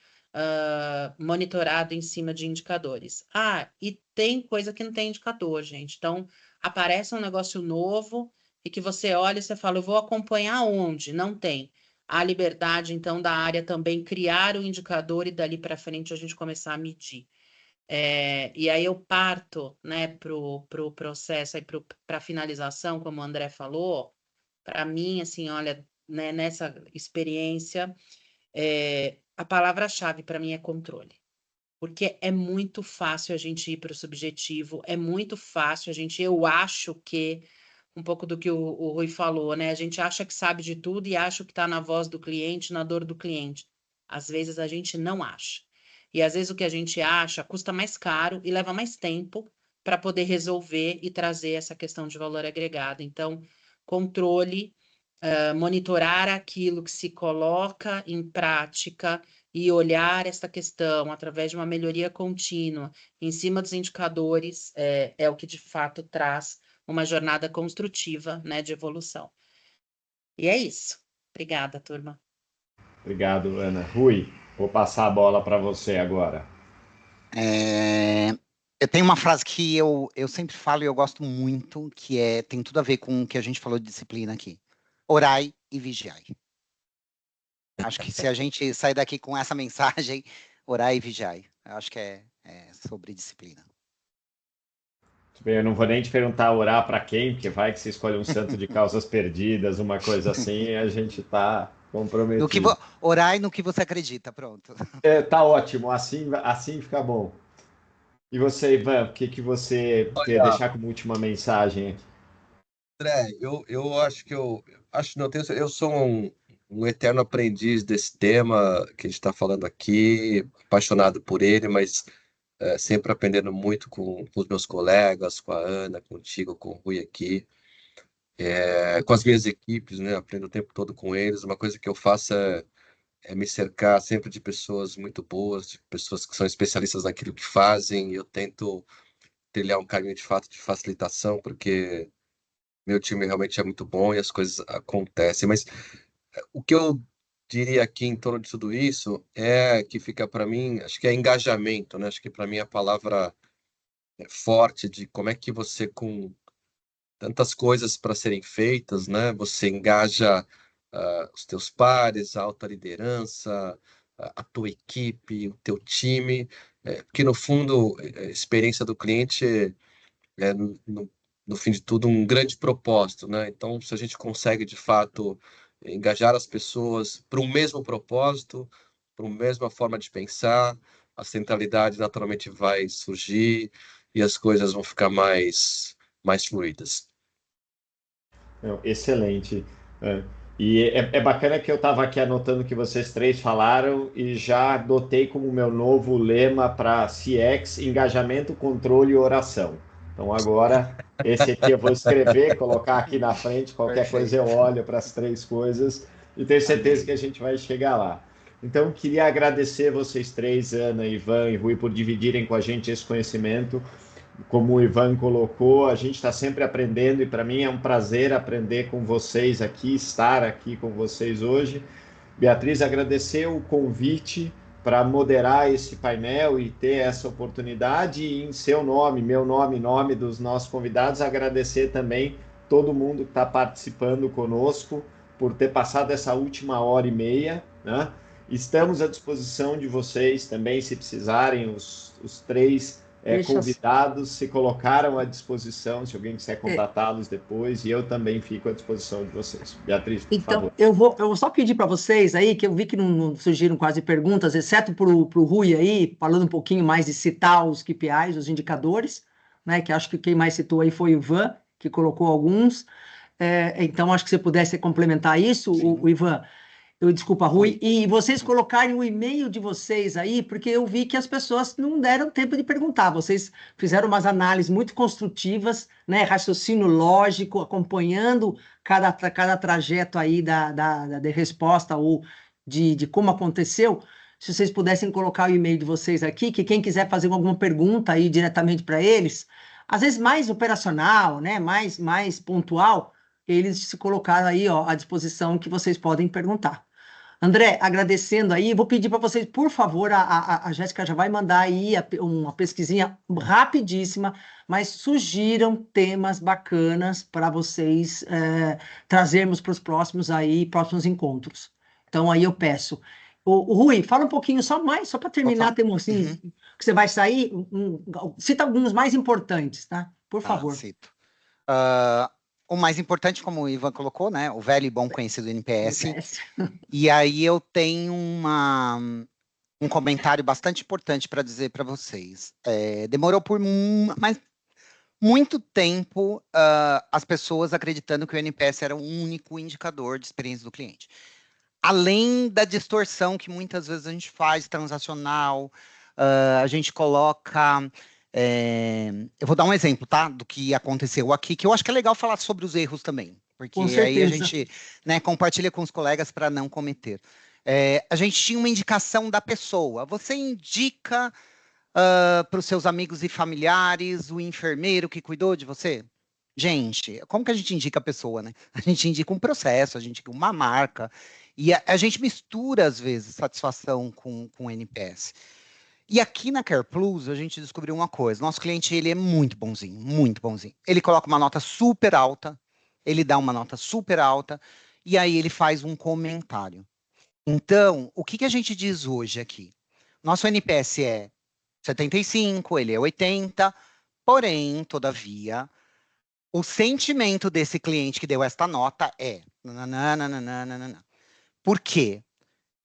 monitorado em cima de indicadores. E tem coisa que não tem indicador, gente. Então, aparece um negócio novo e que você olha e você fala, eu vou acompanhar onde? Não tem. A liberdade, então, da área também criar o indicador e dali para frente a gente começar a medir. E aí eu parto, né, para o processo, para a finalização, como o André falou, para mim, assim, olha, né, nessa experiência, a palavra-chave para mim é controle. Porque é muito fácil a gente ir para o subjetivo, é muito fácil eu acho que, um pouco do que o Rui falou, né? A gente acha que sabe de tudo e acha que está na voz do cliente, na dor do cliente. Às vezes a gente não acha. E às vezes o que a gente acha custa mais caro e leva mais tempo para poder resolver e trazer essa questão de valor agregado. Então, controle, monitorar aquilo que se coloca em prática e olhar essa questão através de uma melhoria contínua em cima dos indicadores é o que de fato traz uma jornada construtiva, né, de evolução. E é isso. Obrigada, turma. Obrigado, Ana. Rui, vou passar a bola para você agora. Eu tenho uma frase que eu sempre falo e eu gosto muito, que tem tudo a ver com o que a gente falou de disciplina aqui. Orai e vigiai. Acho que se a gente sair daqui com essa mensagem, orai e vigiai. Eu acho que é sobre disciplina. Bem, eu não vou nem te perguntar orar para quem, porque vai que você escolhe um santo de causas perdidas, uma coisa assim, e a gente está comprometido. Orai no que você acredita, pronto. Tá ótimo, assim fica bom. E você, Ivan, o que você quer deixar como última mensagem aqui? André, eu acho que eu sou um eterno aprendiz desse tema que a gente está falando aqui, apaixonado por ele, mas sempre aprendendo muito com os meus colegas, com a Ana, contigo, com o Rui aqui, com as minhas equipes, né? Aprendo o tempo todo com eles. Uma coisa que eu faço é me cercar sempre de pessoas muito boas, de pessoas que são especialistas naquilo que fazem, e eu tento trilhar um caminho de fato de facilitação, porque meu time realmente é muito bom e as coisas acontecem. Mas o que eu diria aqui em torno de tudo isso é que fica para mim, acho que é engajamento, né? Acho que para mim a palavra forte de como é que você, com tantas coisas para serem feitas, né? Você engaja os teus pares, a alta liderança, a tua equipe, o teu time, porque no fundo a experiência do cliente é no fim de tudo um grande propósito, né? Então, se a gente consegue de fato engajar as pessoas para o mesmo propósito, para a mesma forma de pensar, a centralidade naturalmente vai surgir e as coisas vão ficar mais fluidas. Excelente. E é bacana que eu estava aqui anotando o que vocês três falaram e já adotei como meu novo lema para CX: engajamento, controle e oração. Então agora esse aqui eu vou escrever, colocar aqui na frente, qualquer coisa eu olho para as três coisas e tenho certeza que a gente vai chegar lá. Então queria agradecer vocês três, Ana, Ivan e Rui, por dividirem com a gente esse conhecimento. Como o Ivan colocou, a gente está sempre aprendendo e para mim é um prazer aprender com vocês aqui, estar aqui com vocês hoje. Beatriz, agradecer o convite para moderar esse painel e ter essa oportunidade e em seu nome, meu nome, nome dos nossos convidados, agradecer também todo mundo que está participando conosco por ter passado essa última hora e meia, né? Estamos à disposição de vocês também, se precisarem, os três convidados se colocaram à disposição, se alguém quiser contatá-los depois, e eu também fico à disposição de vocês. Beatriz, por favor. Eu vou só pedir para vocês aí, que eu vi que não surgiram quase perguntas, exceto para o Rui aí, falando um pouquinho mais de citar os KPIs, os indicadores, né, que acho que quem mais citou aí foi o Ivan, que colocou alguns. Então, acho que se você pudesse complementar isso, o Ivan. Desculpa, Rui, e vocês colocarem o e-mail de vocês aí, porque eu vi que as pessoas não deram tempo de perguntar. Vocês fizeram umas análises muito construtivas, né? Raciocínio lógico, acompanhando cada trajeto aí da resposta ou de como aconteceu. Se vocês pudessem colocar o e-mail de vocês aqui, que quem quiser fazer alguma pergunta aí diretamente para eles, às vezes mais operacional, né? Mais pontual, eles se colocaram aí, ó, à disposição que vocês podem perguntar. André, agradecendo aí, vou pedir para vocês, por favor, a Jéssica já vai mandar aí uma pesquisinha rapidíssima, mas sugiram temas bacanas para vocês trazermos para os próximos encontros. Então aí eu peço. O Rui, fala um pouquinho só para terminar, tem assim, que você vai sair, cita alguns mais importantes, tá? Por favor. Cito. O mais importante, como o Ivan colocou, né? O velho e bom conhecido NPS. E aí eu tenho um comentário bastante importante para dizer para vocês. Demorou por muito tempo as pessoas acreditando que o NPS era o único indicador de experiência do cliente. Além da distorção que muitas vezes a gente faz, transacional, a gente coloca... eu vou dar um exemplo, tá? Do que aconteceu aqui, que eu acho que é legal falar sobre os erros também, porque aí a gente, né, compartilha com os colegas para não cometer. A gente tinha uma indicação da pessoa. Você indica para os seus amigos e familiares o enfermeiro que cuidou de você? Gente, como que a gente indica a pessoa, né? A gente indica um processo, a gente indica uma marca, e a gente mistura, às vezes, satisfação com NPS. E aqui na Care Plus, a gente descobriu uma coisa. Nosso cliente, ele é muito bonzinho, muito bonzinho. Ele coloca uma nota super alta, ele dá uma nota super alta, e aí ele faz um comentário. Então, o que a gente diz hoje aqui? Nosso NPS é 75, ele é 80, porém, todavia, o sentimento desse cliente que deu esta nota é... Por quê?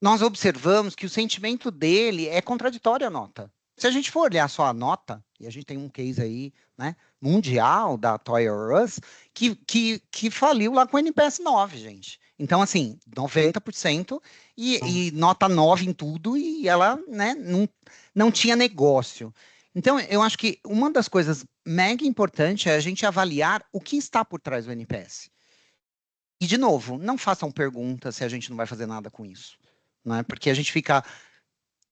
Nós observamos que o sentimento dele é contraditório à nota. Se a gente for olhar só a nota, e a gente tem um case aí, né, mundial da Toys R Us, que faliu lá com o NPS 9, gente. Então, assim, 90% e nota 9 em tudo, e ela, né, não tinha negócio. Então, eu acho que uma das coisas mega importantes é a gente avaliar o que está por trás do NPS. E, de novo, não façam perguntas se a gente não vai fazer nada com isso. Né? Porque a gente fica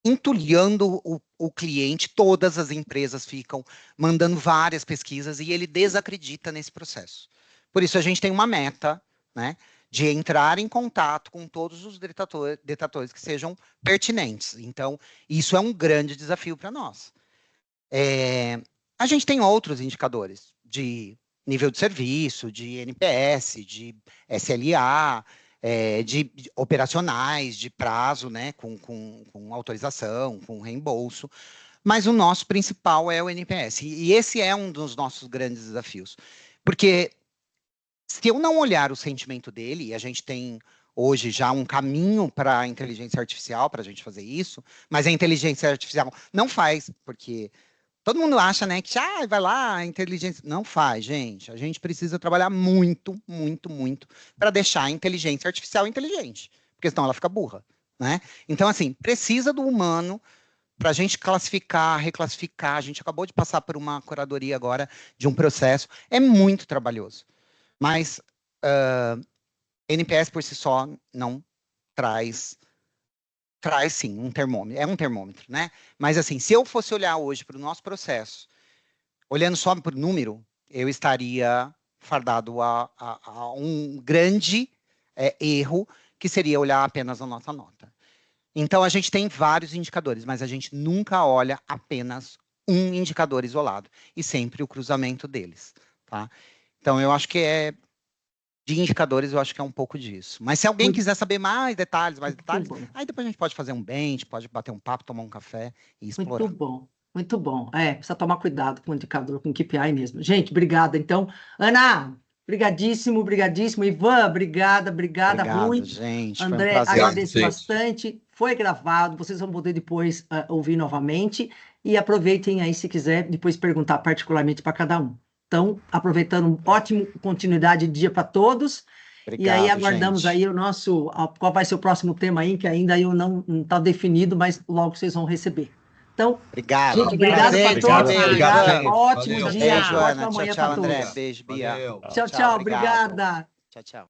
entulhando o cliente, todas as empresas ficam mandando várias pesquisas e ele desacredita nesse processo. Por isso, a gente tem uma meta, né, de entrar em contato com todos os detratores que sejam pertinentes. Então, isso é um grande desafio para nós. A gente tem outros indicadores de nível de serviço, de NPS, de SLA, de operacionais, de prazo, né, com autorização, com reembolso, mas o nosso principal é o NPS, e esse é um dos nossos grandes desafios, porque se eu não olhar o sentimento dele, e a gente tem hoje já um caminho para a inteligência artificial, para a gente fazer isso, mas a inteligência artificial não faz, porque... Todo mundo acha, né, que vai lá, a inteligência... Não faz, gente. A gente precisa trabalhar muito, muito, muito para deixar a inteligência artificial inteligente, porque senão ela fica burra, né? Então, assim, precisa do humano para a gente classificar, reclassificar. A gente acabou de passar por uma curadoria agora de um processo. É muito trabalhoso. Mas NPS por si só não traz sim um termômetro, é um termômetro, né? Mas assim, se eu fosse olhar hoje para o nosso processo, olhando só para o número, eu estaria fardado a um grande erro, que seria olhar apenas a nossa nota. Então, a gente tem vários indicadores, mas a gente nunca olha apenas um indicador isolado, e sempre o cruzamento deles, tá? Então, eu acho que de indicadores, eu acho que é um pouco disso. Mas se alguém quiser saber mais detalhes, aí depois a gente pode fazer um bench, pode bater um papo, tomar um café e explorar. Muito bom, muito bom. Precisa tomar cuidado com o indicador, com o KPI mesmo. Gente, obrigada. Então, Ana, brigadíssimo. Ivan, obrigado, Rui. Gente, André, foi um prazer. agradeço bastante. Foi gravado, vocês vão poder depois ouvir novamente. E aproveitem aí, se quiser, depois perguntar particularmente para cada um. Então, aproveitando, ótimo continuidade de dia para todos. E aí Obrigado, aguardamos gente. aí qual vai ser o próximo tema aí, que ainda eu não está definido, mas logo vocês vão receber. Então, Obrigado. gente, obrigado Prazer, para obrigado, todos. beijo, Obrigado. gente. Ótimo Valeu. dia, Beijo, ótima Ana. Tchau, manhã tchau, para André. todos. Beijo, Bia. Valeu. Tchau, tchau. Obrigado. Obrigada. Tchau, tchau.